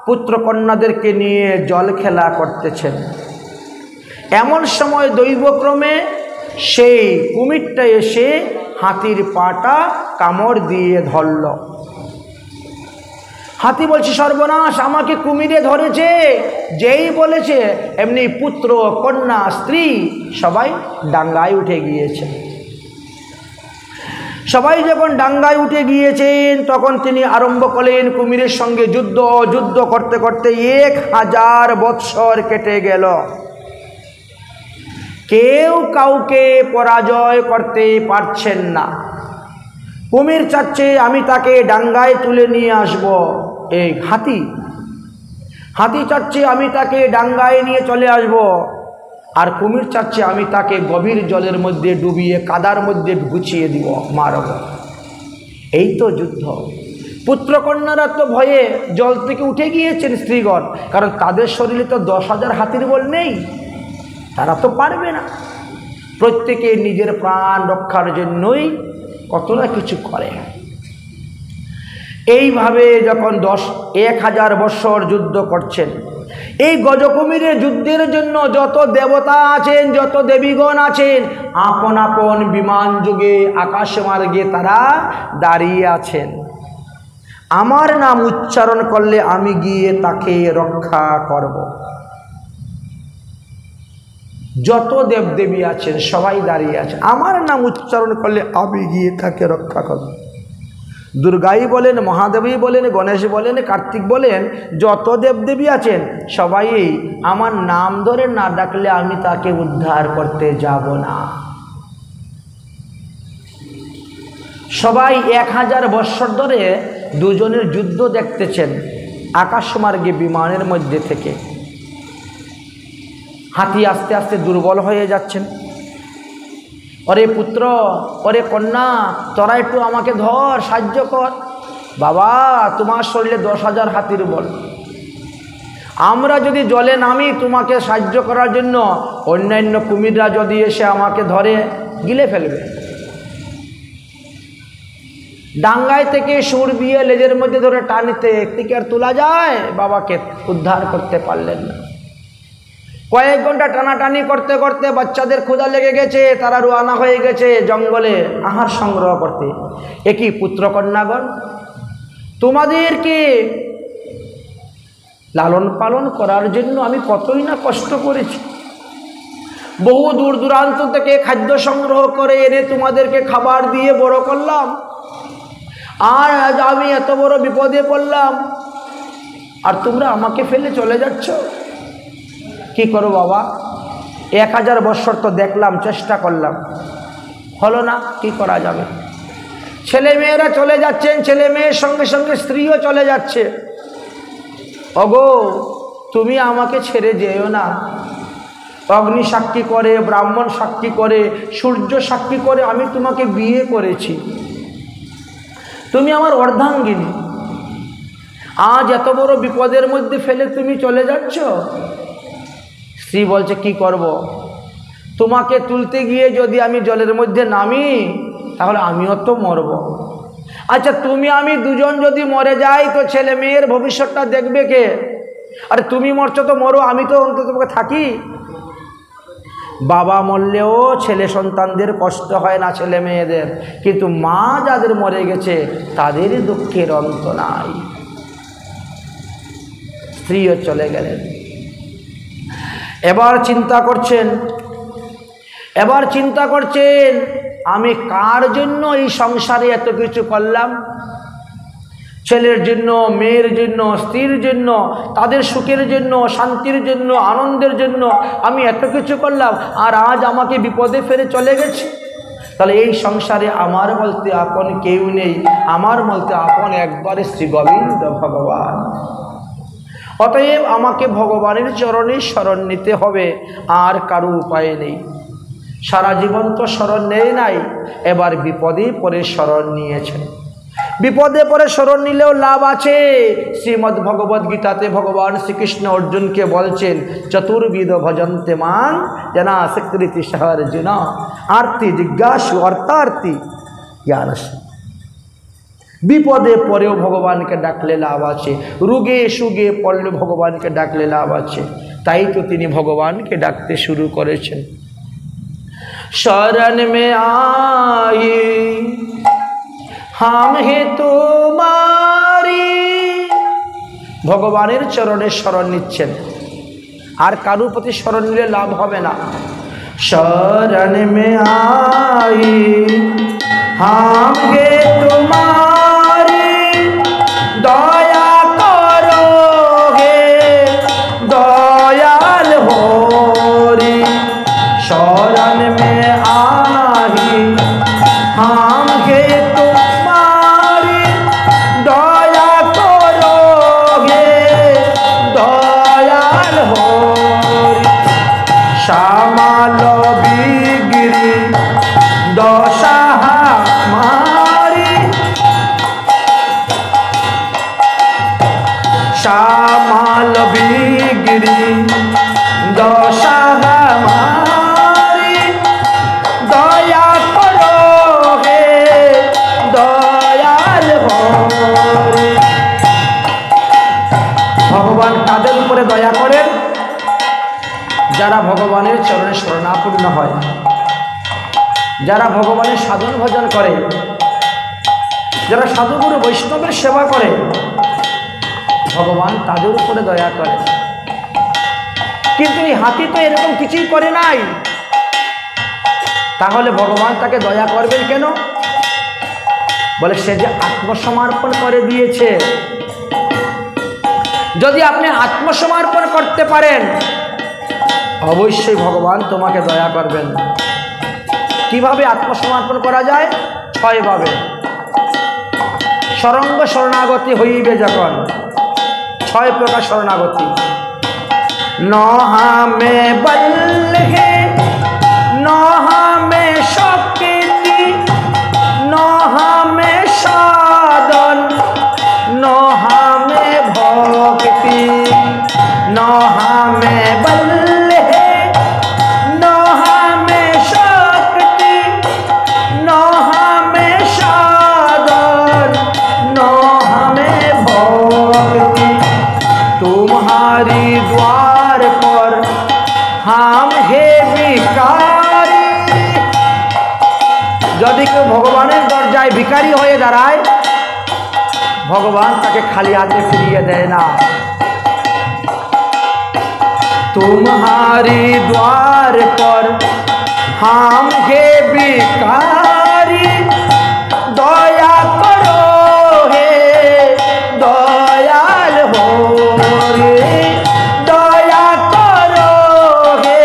পুত্রকন্যাদেরকে নিয়ে জল খেলা করতেছেন। এমন সময় দৈবক্রমে সেই কুমিরটা এসে হাতির পাটা কামড় দিয়ে ধরল। হাতি বলছে, সর্বনাশ, আমাকে কুমিরে ধরেছে। যেই বলেছে এমনি পুত্র কন্যা স্ত্রী সবাই ডাঙ্গায় উঠে গিয়েছে। সবাই যখন ডাঙ্গায় উঠে গিয়েছেন তখন তিনি আরম্ভ করলেন কুমিরের সঙ্গে যুদ্ধ। যুদ্ধ করতে করতে 1000 বৎসর কেটে গেল। কেউ কাউকে পরাজয় করতে পারছেন না। কুমির চাচ্ছে আমি তাকে ডাঙ্গায় তুলে নিয়ে আসব। এই হাতি চাচ্ছে আমি তাকে ডাঙ্গায় নিয়ে চলে আসব। আর কুমির চাচ্ছে আমি তাকে গভীর জলের মধ্যে ডুবিয়ে কাদার মধ্যে গুছিয়ে দিব, মারব। এই তো যুদ্ধ। পুত্রকন্যারা তো ভয়ে জল থেকে উঠে গিয়েছেন স্ত্রীগণ, কারণ তাদের শরীরে তো 10,000 হাতির বল নেই, তারা তো পারবে না। প্রত্যেকে নিজের প্রাণ রক্ষার জন্যই কত না কিছু করে। এইভাবে যখন 1000 বৎসর যুদ্ধ করছেন, এই গজকুমিরের যুদ্ধের জন্য যত দেবতা আছেন, যত দেবীগণ আছেন, আপন আপন বিমান যুগে আকাশ মার্গে তারা দাঁড়িয়ে আছেন। আমার নাম উচ্চারণ করলে আমি গিয়ে তাকে রক্ষা করব। যত দেবদেবী আছেন সবাই দাঁড়িয়ে আছে, আমার নাম উচ্চারণ করলে আমি গিয়ে তাকে রক্ষা করব। দুর্গাই বলেন, মহাদেবী বলেন, গণেশ বলেন, কার্তিক বলেন, যত দেবদেবী আছেন সবাই আমার নাম ধরে না ডাকলে আমি তাকে উদ্ধার করতে যাব না। সবাই 1000 বৎসর ধরে দুজনের যুদ্ধ দেখতেছেন আকাশমার্গে বিমানের মধ্যে থেকে। হাতি আস্তে আস্তে দুর্বল হয়ে যাচ্ছেন। ওরে পুত্র, ওরে কন্যা, তোরা একটু আমাকে ধর, সাহায্য কর। বাবা, তোমার শরীরে 10,000 হাতির বল। আমরা যদি জলে নামি তোমাকে সাহায্য করার জন্য, অন্যান্য কুমিররা যদি এসে আমাকে ধরে গিলে ফেলবে। ডাঙ্গায় থেকে সুর দিয়ে লেজের মধ্যে ধরে টানিতে একটিকে আর তোলা যায়? বাবাকে উদ্ধার করতে পারলেন না। কয়েক ঘন্টা টানাটানি করতে করতে বাচ্চাদের ক্ষুধা লেগে গেছে, তারা রওনা হয়ে গেছে জঙ্গলে আহার সংগ্রহ করতে। একই পুত্রকন্যাগণ, তোমাদেরকে লালন পালন করার জন্য আমি কতই না কষ্ট করেছি। বহু দূর দূরান্ত থেকে খাদ্য সংগ্রহ করে এনে তোমাদেরকে খাবার দিয়ে বড় করলাম, আর আজ আমি এত বড় বিপদে পড়লাম, আর তোমরা আমাকে ফেলে চলে যাচ্ছ। কি করো বাবা? 1000 বৎসর তো দেখলাম, চেষ্টা করলাম, হলো না, কি করা যাবে? ছেলে মেয়েরা চলে যাচ্ছেন, ছেলে মেয়ের সঙ্গে সঙ্গে স্ত্রীও চলে যাচ্ছে। ওগো, তুমি আমাকে ছেড়ে যেও না। অগ্নি সাক্ষী করে, ব্রাহ্মণ সাক্ষী করে, সূর্য সাক্ষী করে আমি তোমাকে বিয়ে করেছি, তুমি আমার অর্ধাঙ্গিনী। আজ এত বড় বিপদের মধ্যে ফেলে তুমি চলে যাচ্ছ। স্ত্রী বলছে কি করব, তোমাকে তুলতে গিয়ে যদি আমি জলের মধ্যে নামি তাহলে আমিও তো মরব। আচ্ছা তুমি আমি দুজন যদি মরে যাই তো ছেলে মেয়ের ভবিষ্যৎটা দেখবে কে? আরে তুমি মরছো তো মরো, আমি তো অন্তত থাকি। বাবা মরলেও ছেলে সন্তানদের কষ্ট হয় না, ছেলে মেয়েদের, কিন্তু মা যাদের মরে গেছে তাদের দুঃখের অন্ত নাই। স্ত্রীও চলে গেলেন। এবার চিন্তা করছেন আমি কার জন্য এই সংসারে এত কিছু করলাম? ছেলের জন্য, মেয়ের জন্য, স্ত্রীর জন্য, তাদের সুখের জন্য, শান্তির জন্য, আনন্দের জন্য আমি এত কিছু করলাম, আর আজ আমাকে বিপদে ফেলে চলে গেছে। তাহলে এই সংসারে আমার বলতে আপন কেউ নেই, আমার বলতে আপন একবারে শ্রী গোবিন্দ ভগবান। অতএব আমাকে ভগবানের চরণে শরণ নিতে হবে, আর কারো উপায় নেই। সারা জীবন তো শরণ নেই নাই, এবার বিপদে পড়ে শরণ নিয়েছেন। বিপদে পড়ে শরণ নিলেও লাভ আছে। শ্রীমদ্ ভগবদ গীতাতে ভগবান শ্রীকৃষ্ণ অর্জুনকে বলছেন চতুর্বিধ ভজন্তে মান জানা সকৃতি সহর্জুন আরতি জিজ্ঞাসু অর্থার্থী জ্ঞানসী। বিপদে পড়েও ভগবানকে ডাকলে লাভ আছে, রোগে সুগে পড়লে ভগবানকে ডাকলে লাভ আছে। তাই তো তিনি ভগবানকে ডাকতে শুরু করেছেন। শরণ মে আই হাম হে তোমারি, ভগবানের চরণে শরণ নিচ্ছেন, আর কারুর প্রতি শরণ নিলে লাভ হবে না। শরণ মে আই হাম হে তোমারি দয়া করো হে দয়াল হরি। শরণ মে আহি হাম হে তোমারি দয়া করো হে দয়াল হরি। শ্যামাল বিগিরি দশা মারি, শ্যামাল বিগিরি দশা মারি দয়া করো হে দয়াল হরি। ভগবান তাদের উপরে দয়া করেন যারা ভগবানের চরণে শরণাপন্ন হয়, যারা ভগবানের সাধন ভজন করে, যারা সাধুগুরু বৈষ্ণবের সেবা করে, ভগবান তাদের উপরে দয়া করে। কিন্তু এই হাতি তো এরকম কিছুই করে নাই, তাহলে ভগবান তাকে দয়া করবেন কেন? বলে সে যে আত্মসমর্পণ করে দিয়েছে। যদি আপনি আত্মসমর্পণ করতে পারেন অবশ্যই ভগবান তোমাকে দয়া করবেন। কিভাবে আত্মসমর্পণ করা যায়? 6 ভাবে। সরঙ্গ শরণাগতি হইবে যখন, 6 প্রকার শরণাগতি। নহামে বলহে নহামে শক্তি নহামে সাধন নহামে ভক্তি নহামে বলহে নহামে শক্তি নহামে সাধন নহামে ভক্তি। तुम्हारी द्वार पर हम हे ভিখারি। যদি কেউ ভগবানের দরজায় ভিখারি হয়ে দাঁড়ায়, ভগবান তাকে খালি হাতে ফিরিয়ে দেয় না। तुम्हारी द्वार पर हम हे ভিখারি দয়া করো হে দয়াল হরি। দয়া করো হে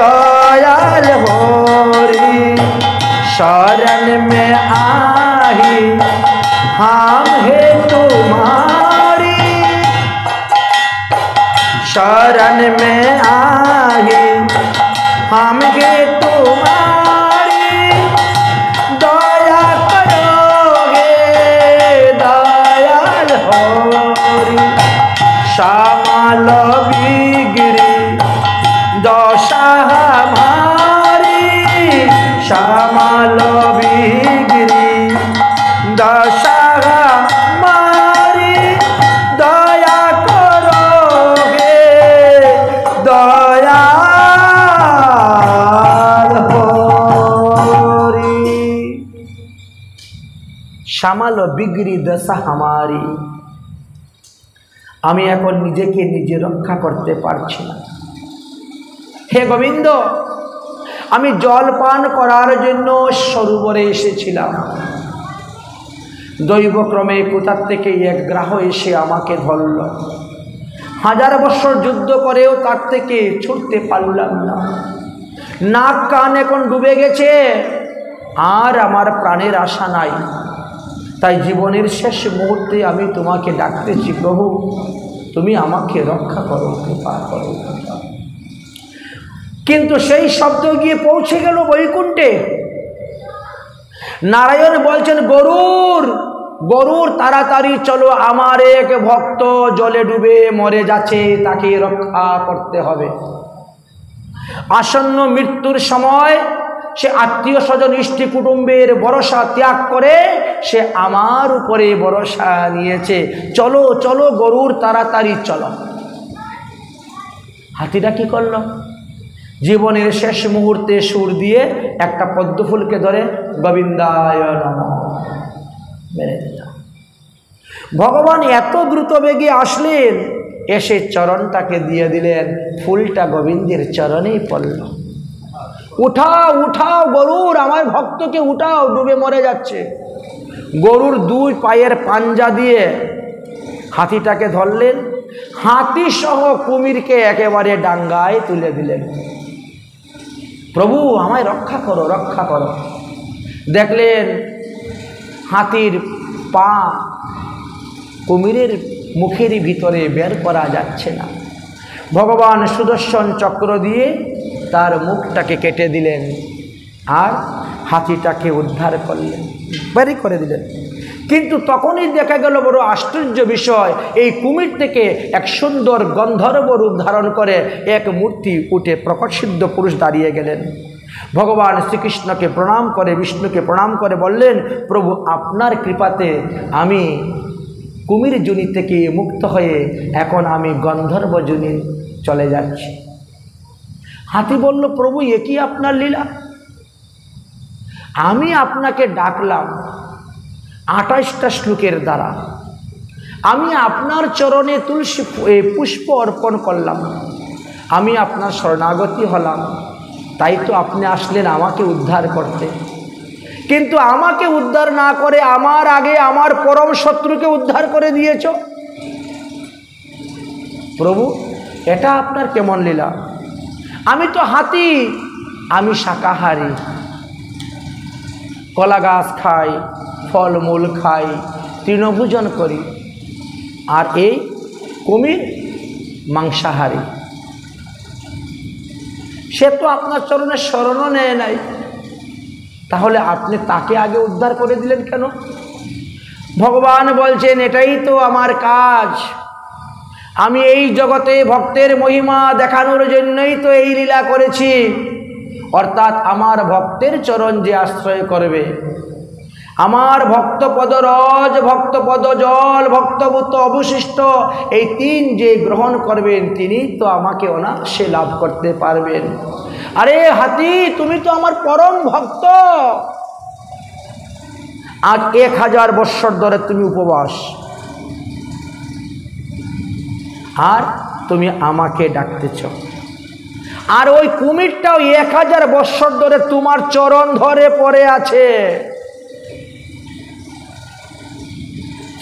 দয়াল হরি। शरण में आही हम हे तुम्हारी शरण में आए हम गे तुम्हारी दया करोगे दयाल होरी श्यामल बिगड़ी दशा हमारी श्यामल बिगड़ी दशा हमारी दया करोगे दयाल होरी श्यामल बिगड़ी दशा हमारी আমি এখন নিজেকে নিজে রক্ষা করতে পারছি না। হে গোবিন্দ, আমি জল পান করার জন্য সরোবরে এসেছিলাম, দৈবক্রমে কোথা থেকে এক গ্রাহ এসে আমাকে ধরল। 1000 বছর যুদ্ধ করেও তার থেকে ছুটতে পারলাম না। নাক কান এখন ডুবে গেছে, আর আমার প্রাণের আশা নাই। তাই জীবনের শেষ মুহূর্তে আমি তোমাকে ডাকতেছি, প্রভু তুমি আমাকে রক্ষা করো, কৃপা করো। কিন্তু সেই শব্দ গিয়ে পৌঁছে গেল বৈকুণ্ঠে। নারায়ণ বলছেন, গরুর গরুর তাড়াতাড়ি চলো, আমার এক ভক্ত জলে ডুবে মরে যাচ্ছে, তাকে রক্ষা করতে হবে। আসন্ন মৃত্যুর সময় সে আত্মীয় স্বজন ইষ্টি কুটুম্বের ভরসা ত্যাগ করে সে আমার উপরে ভরসা নিয়েছে। চলো চলো গরুর তাড়াতাড়ি চলো। হাতিটা কি করল? জীবনের শেষ মুহূর্তে সুর দিয়ে একটা পদ্মফুলকে ধরে গোবিন্দায় নমঃ মেরে দিল। ভগবান এত দ্রুত বেগে আসলেন, এসে চরণটাকে দিয়ে দিলেন, ফুলটা গোবিন্দের চরণেই পড়ল। উঠাও উঠাও গরুর, আমার ভক্তকে উঠাও, ডুবে মরে যাচ্ছে। গরুর 2 পায়ের পাঞ্জা দিয়ে হাতিটাকে ধরলেন, হাতি সহ কুমিরকে একেবারে ডাঙ্গায় তুলে দিলেন। প্রভু আমায় রক্ষা করো, রক্ষা করো। দেখলেন হাতির পা কুমিরের মুখের ভিতরে বের করা যাচ্ছে না। ভগবান সুদর্শন চক্র দিয়ে তার মুখটাকে কেটে দিলেন, আর হাতিটাকে উদ্ধার করলেন, বের করে দিলেন। কিন্তু তখনই দেখা গেল বড় আশ্চর্য বিষয়, এই কুমির থেকে এক সুন্দর গন্ধর্ব রূপ ধারণ করে এক মূর্তি উঠে প্রকটসিদ্ধ পুরুষ দাঁড়িয়ে গেলেন। ভগবান শ্রীকৃষ্ণকে প্রণাম করে, বিষ্ণুকে প্রণাম করে বললেন, প্রভু আপনার কৃপাতে আমি কুমির যোনি থেকে মুক্ত হয়ে এখন আমি গন্ধর্ব যোনি চলে যাচ্ছি। হাতি বলল, প্রভু এ কি আপনার লীলা? আমি আপনাকে ডাকলাম 28টা শ্লোকের দ্বারা, আমি আপনার চরণে তুলসী পুষ্প অর্পণ করলাম, আমি আপনার শরণাগতি হলাম, তাই তো আপনি আসলেন আমাকে উদ্ধার করতে। কিন্তু আমাকে উদ্ধার না করে আমার আগে আমার পরম শত্রুকে উদ্ধার করে দিয়েছ। প্রভু এটা আপনার কেমন লীলা? আমি তো হাতি, আমি শাকাহারী, কলা গাছ খাই, ফলমূল খাই, তৃণভোজন করি, আর এই কুমির মাংসাহারী। সে তো আপনার চরণে শরণও নেয় নাই, তাহলে আপনি তাকে আগে উদ্ধার করে দিলেন কেন? ভগবান বলছেন, এটাই তো আমার কাজ। আমি এই জগতে ভক্তের মহিমা দেখানোর জন্যই তো এই লীলা করেছি। অর্থাৎ আমার ভক্তের চরণ যে আশ্রয় করবে, আমার ভক্তপদ রজ, ভক্তপদ জল, ভক্তভূত অবশিষ্ট, এই 3 যে গ্রহণ করবেন তিনি তো আমাকে অনায়াসে লাভ করতে পারবেন। আরে হাতি, তুমি তো আমার পরম ভক্ত। আজ 1000 বৎসর ধরে তুমি উপবাস, আর তুমি আমাকে ডাকতেছ। আর ওই কুমিরটাও 1000 বৎসর ধরে তোমার চরণ ধরে পড়ে আছে।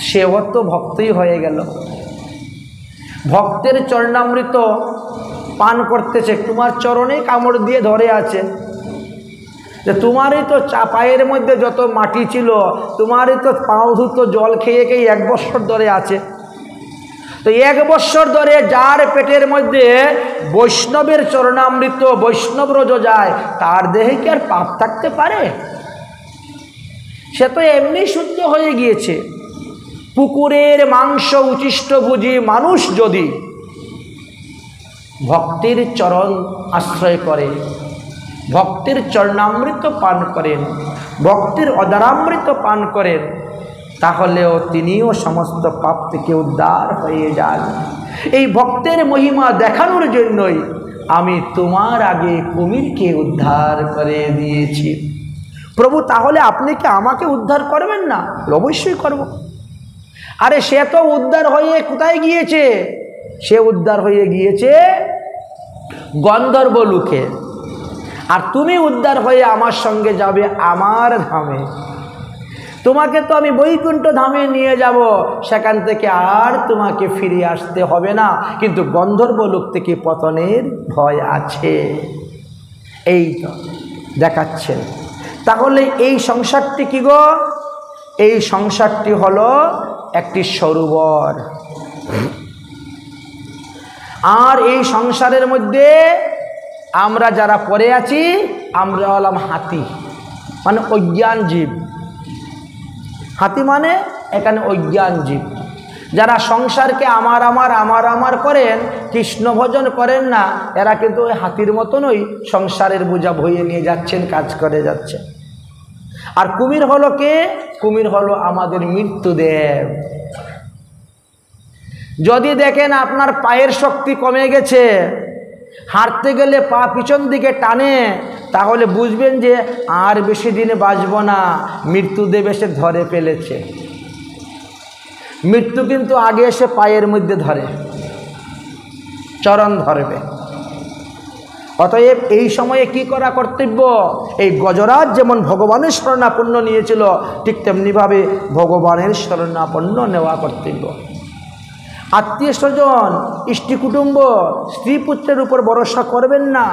সেও তো ভক্তই হয়ে গেল, ভক্তের চরণামৃত পান করতেছে, তোমার চরণে কামড় দিয়ে ধরে আছে। যে তোমারই তো পায়ের মধ্যে যত মাটি ছিল, তোমারই তো পাও ধুতো জল খেয়ে খেয়ে 1 বৎসর ধরে আছে। তো 1 বছর ধরে যার পেটের মধ্যে বৈষ্ণবের চরণামৃত বৈষ্ণব রোজ যায়, তার দেহে কি আর পাপ থাকতে পারে? সে তো এমনি শুদ্ধ হয়ে গিয়েছে। পুকুরের মাংস উচ্ছিষ্ট বুঝি মানুষ যদি ভক্তির চরণ আশ্রয় করে, ভক্তির চরণামৃত পান করেন, ভক্তির অদারামৃত পান করেন, তাহলেও তিনিও সমস্ত পাপ থেকে উদ্ধার হয়ে যান। এই ভক্তের মহিমা দেখানোর জন্যই আমি তোমার আগে কুমিরকে উদ্ধার করে দিয়েছি। প্রভু, তাহলে আপনি কি আমাকে উদ্ধার করবেন না? অবশ্যই করব। আরে সে তো উদ্ধার হয়ে কোথায় গিয়েছে? সে উদ্ধার হয়ে গিয়েছে গন্ধর্ব লোকে। আর তুমি উদ্ধার হয়ে আমার সঙ্গে যাবে আমার ধামে। তোমাকে তো আমি বৈকুণ্ঠ ধামে নিয়ে যাব, সেখান থেকে আর তোমাকে ফিরে আসতে হবে না। কিন্তু গন্ধর্ব লোক থেকে পতনের ভয় আছে, এই তো দেখাচ্ছেন। তাহলে এই সংসারটি কি গো? এই সংসারটি হলো একটি সরোবর। আর এই সংসারের মধ্যে আমরা যারা পড়ে আছি, আমরা হলাম হাতি, মানে অজ্ঞান জীব। হাতি মানে এখানে অজ্ঞান জীব। যারা সংসারকে আমার আমার আমার আমার করেন, কৃষ্ণ ভজন করেন না, এরা কিন্তু ওই হাতির মতনই সংসারের বোঝা বইয়ে নিয়ে যাচ্ছেন, কাজ করে যাচ্ছেন। আর কুমির হলো কে? কুমির হলো আমাদের মৃত্যুদেব। যদি দেখেন আপনার পায়ের শক্তি কমে গেছে, হাঁটতে গেলে পা পিছন দিকে টানে, তাহলে বুঝবেন যে আর বেশি দিনে বাঁচব না, মৃত্যুদেব এসে ধরে ফেলেছে। মৃত্যু কিন্তু আগে এসে পায়ের মধ্যে ধরে, চরণ ধরবে। অতএব এই সময়ে কি করা কর্তব্য? এই গজরাজ যেমন ভগবানের শরণাপন্ন নিয়েছিল, ঠিক তেমনিভাবে ভগবানের শরণাপন্ন নেওয়া কর্তব্য। আত্মীয় স্বজন, ইষ্টি কুটুম্ব, স্ত্রী পুত্রের উপর ভরসা করবেন না।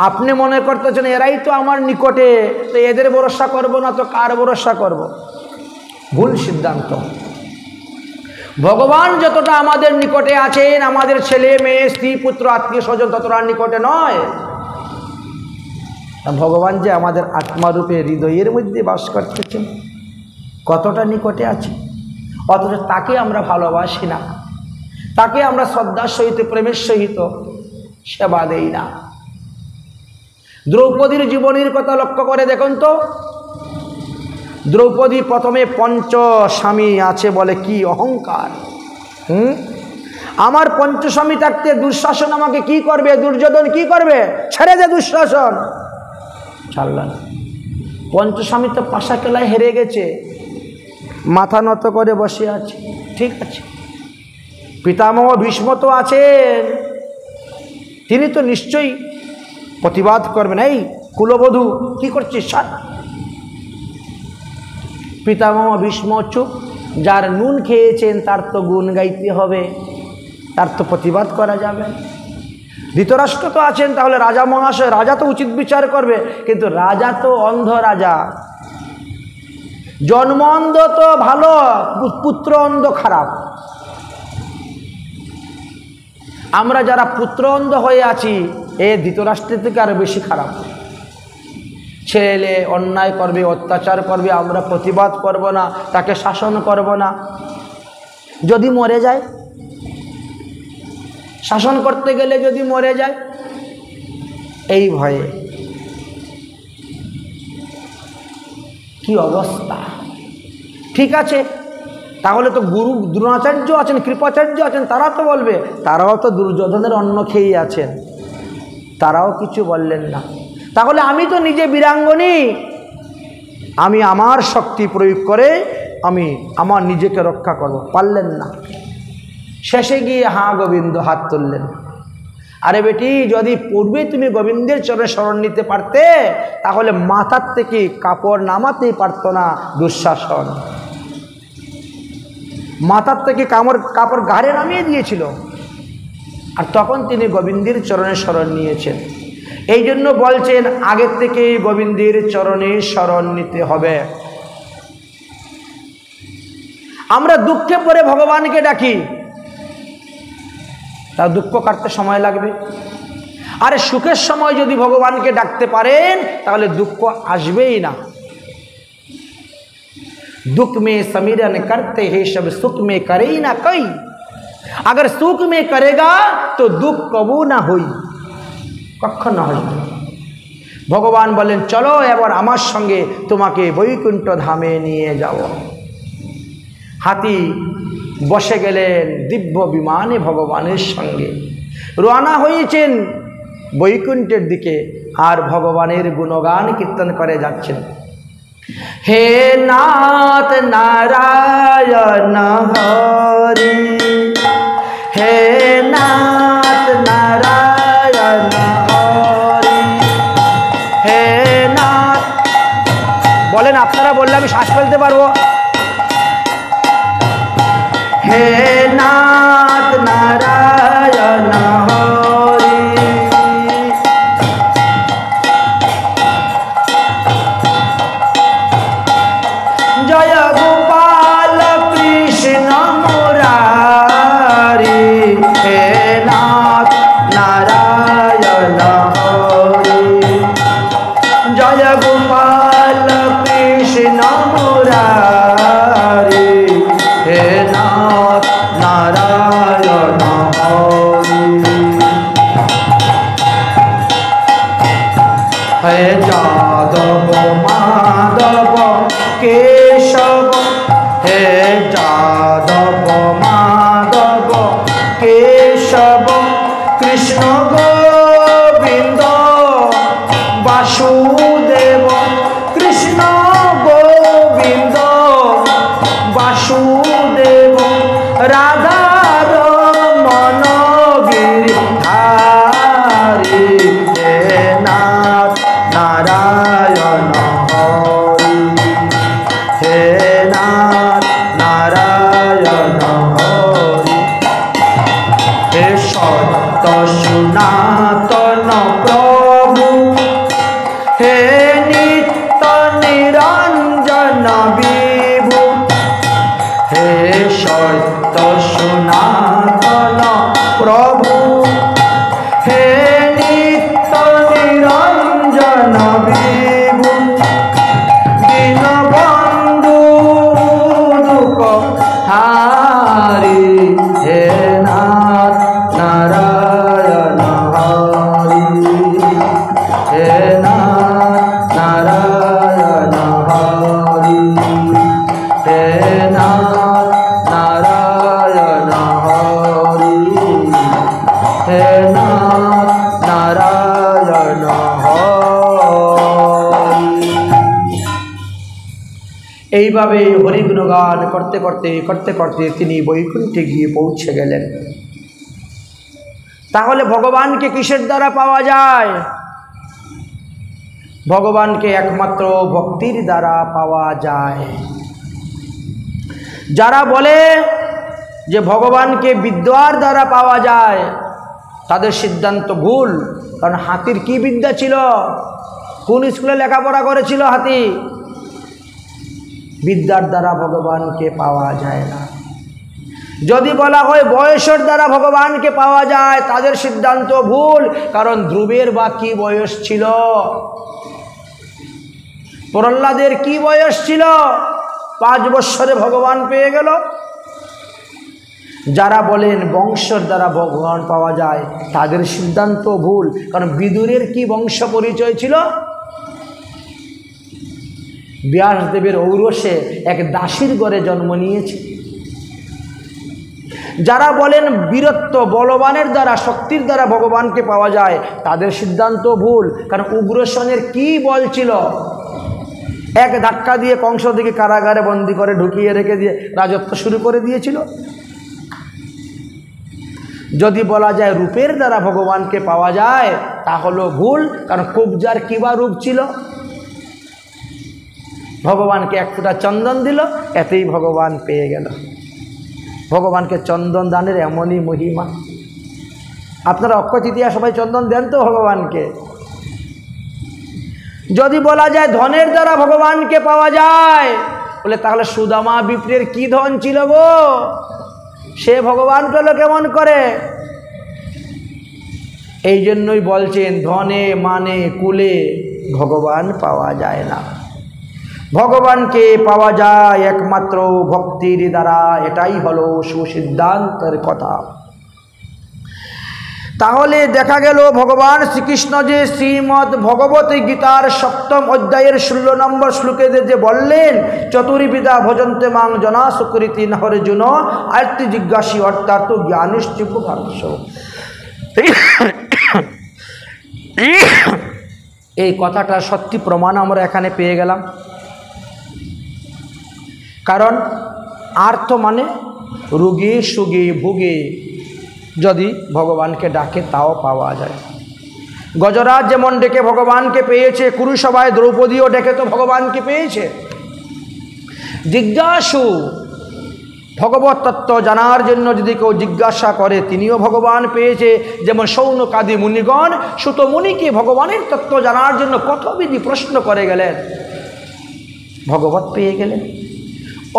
আপনি মনে করতেছেন এরাই তো আমার নিকটে, তো এদের ভরসা করব না তো কার ভরসা করব? ভুল সিদ্ধান্ত। ভগবান যতটা আমাদের নিকটে আছেন, আমাদের ছেলে মেয়ে স্ত্রী পুত্র আত্মীয় স্বজন ততটা নিকটে নয়। ভগবান যে আমাদের আত্মারূপে হৃদয়ের মধ্যে বাস করতেছেন, কতটা নিকটে আছে, অথচ তাকে আমরা ভালোবাসি না, তাকে আমরা শ্রদ্ধার সহিত প্রেমের সহিত সেবা দেই না। দ্রৌপদীর জীবনের কথা লক্ষ্য করে দেখুন তো। দ্রৌপদী প্রথমে পঞ্চ স্বামী আছে বলে, কি অহংকার! আমার পঞ্চস্বামী থাকতে দুঃশাসন আমাকে কি করবে, দুর্যোধন কি করবে? ছেড়ে দে দুঃশাসন। ছাড়লেন। পঞ্চস্বামী তো পাশা খেলায় হেরে গেছে, মাথা নত করে বসে আছে। ঠিক আছে, পিতামহ ভীষ্ম তো আছেন, তিনি তো নিশ্চয়ই প্রতিবাদ করবেন। এই কুলবধূ কি করছিস? পিতামহ ভীষ্ম চুপ। যার নুন খেয়েছেন তার তো গুণ গাইতে হবে, তার তো প্রতিবাদ করা যাবে। ধৃতরাষ্ট্র তো আছেন, তাহলে রাজা মহাশয়, রাজা তো উচিত বিচার করবে। কিন্তু রাজা তো অন্ধ রাজা, জন্ম অন্ধ তো ভালো, পুত্র অন্ধ খারাপ। আমরা যারা পুত্র অন্ধ হয়ে আছি, এ ধৃতরাষ্ট্রের থেকে আরো বেশি খারাপ। ছেলে অন্যায় করবে, অত্যাচার করবে, আমরা প্রতিবাদ করব না, তাকে শাসন করব না। যদি মরে যায়, শাসন করতে গেলে যদি মরে যায়, এই ভয়ে কি অবস্থা! ঠিক আছে, তাহলে তো গুরু দ্রোণাচার্য আছেন, কৃপাচার্য আছেন, তারা তো বলবে। তারাও তো দুর্যোধনের অন্ন খেয়েই আছেন, তারাও কিছু বললেন না। তাহলে আমি তো নিজে বীরাঙ্গনী, আমি আমার শক্তি প্রয়োগ করে আমি আমার নিজেকে রক্ষা করব। পারলেন না। শেষে গিয়ে হাঁ গোবিন্দ হাত তুললেন। আরে বেটি, যদি পূর্বে তুমি গোবিন্দের চরণে শরণ নিতে পারতে, তাহলে মাথার থেকে কাপড় নামাতেই পারত না দুঃশাসন। মাথার থেকে কাপড় ঘাড়ে নামিয়ে দিয়েছিল, আর তখন তিনি গোবিন্দের চরণে শরণ নিয়েছেন। এই জন্য বলছেন আগের থেকেই গোবিন্দের চরণে শরণ নিতে হবে। আমরা দুঃখে পড়ে ভগবানকে ডাকি, তার দুঃখ কাটতে সময় লাগবে। আরে সুখের সময় যদি ভগবানকে ডাকতে পারেন তাহলে দুঃখ আসবেই না। दुख में समीरन करते हैं सब सुख में करे ही ना कोई, अगर सुख में करेगा तो दुख कबू ना हुई, कखन ना हुई। भगवान बोलें चलो एबार आमार संगे तुम्हें बैकुंठ धामे निये जाओ। हाथी बसे गेलेन दिव्य विमाने भगवानेर संगे रवाना हयेछेन बैकुंठेर दिके और भगवानेर गुणगान कीर्तन करे जाच्छेन। हे नाथ नारायण हरि, हे नाथ नारायण हरि, हे नाथ बोलें आपनारा बोलले आमि श्वास फेलते पारबो। हे नाथ नारायण हरि, जय गोपाल कृष्ण मुरारी, हे नाथ नारायण हरि, जय गोपाल कृष्ण मुरारी, हे नाथ नारायण हरि, हे जादव माधव केशव, हे जादव माधव केशव, कृष्ण गोविंद वासुदेव, कृष्ण गोविंद वासुदेव, राधा रमण गिरिधारी, हे नाथ नारायण हरि, हे नाथ नारायण हरि, हे सत्य सनातन प्रभु, हे नित्य निरंजन विभु, हे सत्य सनातन प्रभु, हे नित्य निरंजन विभु, दीनबंधु दुख हारी, हे नाथ नारायण हरि, हे नाथ नारायण हरि, हे नाथ नारायण हरि, हे नाथ नारायण हरि। এইভাবে হরি গুণগান করতে করতে করতে করতে তিনি বৈকুণ্ঠে গিয়ে পৌঁছে গেলেন। তাহলে ভগবানকে কিসের দ্বারা পাওয়া যায়? ভগবানকে একমাত্র ভক্তির দ্বারা পাওয়া যায়। যারা বলে যে ভগবানকে বিদ্যার দ্বারা পাওয়া যায় তাদের সিদ্ধান্ত ভুল। কারণ হাতির কি বিদ্যা ছিল? কোন স্কুলে লেখাপড়া করেছিল হাতি? বিদ্যার দ্বারা ভগবানকে পাওয়া যায় না। যদি বলা হয় বয়সের দ্বারা ভগবানকে পাওয়া যায় তাদের সিদ্ধান্ত ভুল। কারণ ধ্রুবের বা কি বয়স ছিল? প্রহ্লাদের কি বয়স ছিল? 5 বৎসরে ভগবান পেয়ে গেল। যারা বলেন বংশের দ্বারা ভগবান পাওয়া যায় তাদের সিদ্ধান্ত ভুল। কারণ বিদুরের কি বংশ পরিচয় ছিল? ব্যাসদেবের ঔরসে এক দাসীর ঘরে জন্ম নিয়েছে। যারা বলেন বীরত্ব বলবানের দ্বারা শক্তির দ্বারা ভগবানকে পাওয়া যায় তাদের সিদ্ধান্ত ভুল। কারণ উগ্রসেনের কি বল ছিল? এক ধাক্কা দিয়ে কংসদিকে কারাগারে বন্দী করে ঢুকিয়ে রেখে দিয়ে রাজত্ব শুরু করে দিয়েছিল। যদি বলা যায় রূপের দ্বারা ভগবানকে পাওয়া যায় তা হলো ভুল। কারণ কুবজার কিবা রূপ ছিল? ভগবানকে এক ফোঁটা চন্দন দিল, এতেই ভগবান পেয়ে গেল। ভগবানকে চন্দন দানের এমনই মহিমা। আপনারা অক্ষয় তৃতীয়া সবাই চন্দন দেন তো ভগবানকে। যদি বলা যায় ধনের দ্বারা ভগবানকে পাওয়া যায়, বলে তাহলে সুদামা বিপ্রের কি ধন ছিল গো, সে ভগবান পেল কেমন করে? এই জন্যই বলছেন ধনে মানে কুলে ভগবান পাওয়া যায় না, ভগবানকে পাওয়া যায় একমাত্র ভক্তির দ্বারা। এটাই হলো সুসিদ্ধান্তের কথা। তাহলে দেখা গেল ভগবান শ্রীকৃষ্ণ যে শ্রীমদ্ ভগবত গীতার 7ম অধ্যায়ের 16 নম্বর শ্লোকে যে বললেন চতুর্বিধা ভজন্তে মাং জনা সুকৃতি নহরজুন আয়ত্তি জিজ্ঞাসী অর্থাৎ জ্ঞানিশ্চিপ ভারস। এই কথাটা সত্যি প্রমাণ আমরা এখানে পেয়ে গেলাম। কারণ আর্থ মানে রোগে সুগে ভোগে যদি ভগবানকে ডাকে তাও পাওয়া যায়। গজরাজ যেমন ডেকে ভগবানকে পেয়েছে, কুরুসভায় দ্রৌপদীও ডেকে তো ভগবানকে পেয়েছে। জিজ্ঞাসু ভগবত তত্ত্ব জানার জন্য যদি কেউ জিজ্ঞাসা করে তিনিও ভগবান পেয়েছে। যেমন সৌনকাদি মুনিগণ সুত মুনিকে ভগবানের তত্ত্ব জানার জন্য কত বিধি প্রশ্ন করে গেলেন, ভগবত পেয়ে গেলেন।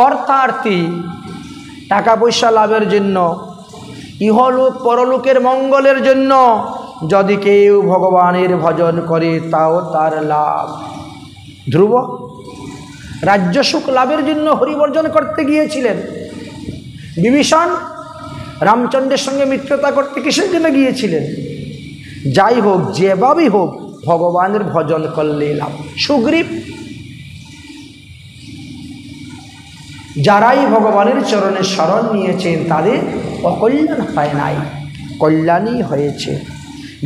অর্থার্থী টাকা পয়সা লাভের জন্য, ইহলোক পরলোকের মঙ্গলের জন্য যদি কেউ ভগবানের ভজন করে তাও তার লাভ। ধ্রুব রাজ্য সুখ লাভের জন্য হরিবর্জন করতে গিয়েছিলেন। বিভীষণ রামচন্দ্রের সঙ্গে মিত্রতা করতে কিসের জন্য গিয়েছিলেন? যাই হোক, যেভাবেই হোক ভগবানের ভজন করলে লাভ। সুগ্রীব যারাই ভগবানের চরণে শরণ নিয়েছেন তাদের অকল্যাণ হয় নাই, কল্যাণই হয়েছে।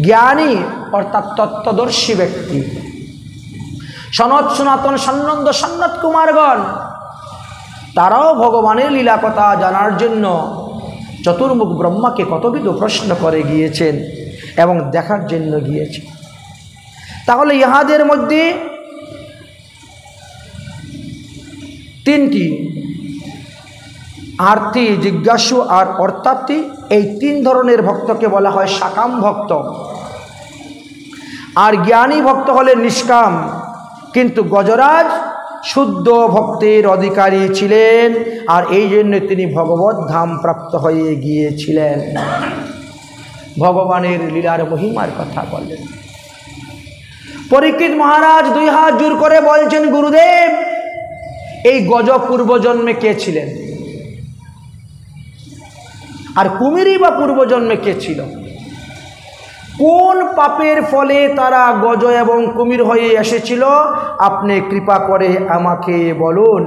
জ্ঞানী অর্থাৎ তত্ত্বদর্শী ব্যক্তি, সনত সনাতন সন্নন্দ সন্নত কুমারগণ তারাও ভগবানের লীলা কথা জানার জন্য চতুর্মুখ ব্রহ্মাকে কতবিধ প্রশ্ন করে গিয়েছেন এবং দেখার জন্য গিয়েছেন। তাহলে ইহাদের মধ্যে তিনটি, আর্থী, জিজ্ঞাসু আর অর্থার্থী, এই 3 ধরনের ভক্তকে বলা হয় সাকাম ভক্ত। আর জ্ঞানী ভক্ত হলেন নিষ্কাম। কিন্তু গজরাজ শুদ্ধ ভক্তের অধিকারী ছিলেন আর এই জন্য তিনি ভগবত ধাম প্রাপ্ত হয়ে গিয়েছিলেন। ভগবানের লীলার মহিমার কথা বললেন। পরীক্ষিত মহারাজ 2 হাত জোর করে বলছেন, গুরুদেব এই গজ পূর্বজন্মে কে ছিলেন? আর কুমিরই বা পূর্বজন্মে কে ছিল? কোন পাপের ফলে তারা গজ এবং কুমির হয়ে এসেছিল? আপনি কৃপা করে আমাকে বলুন।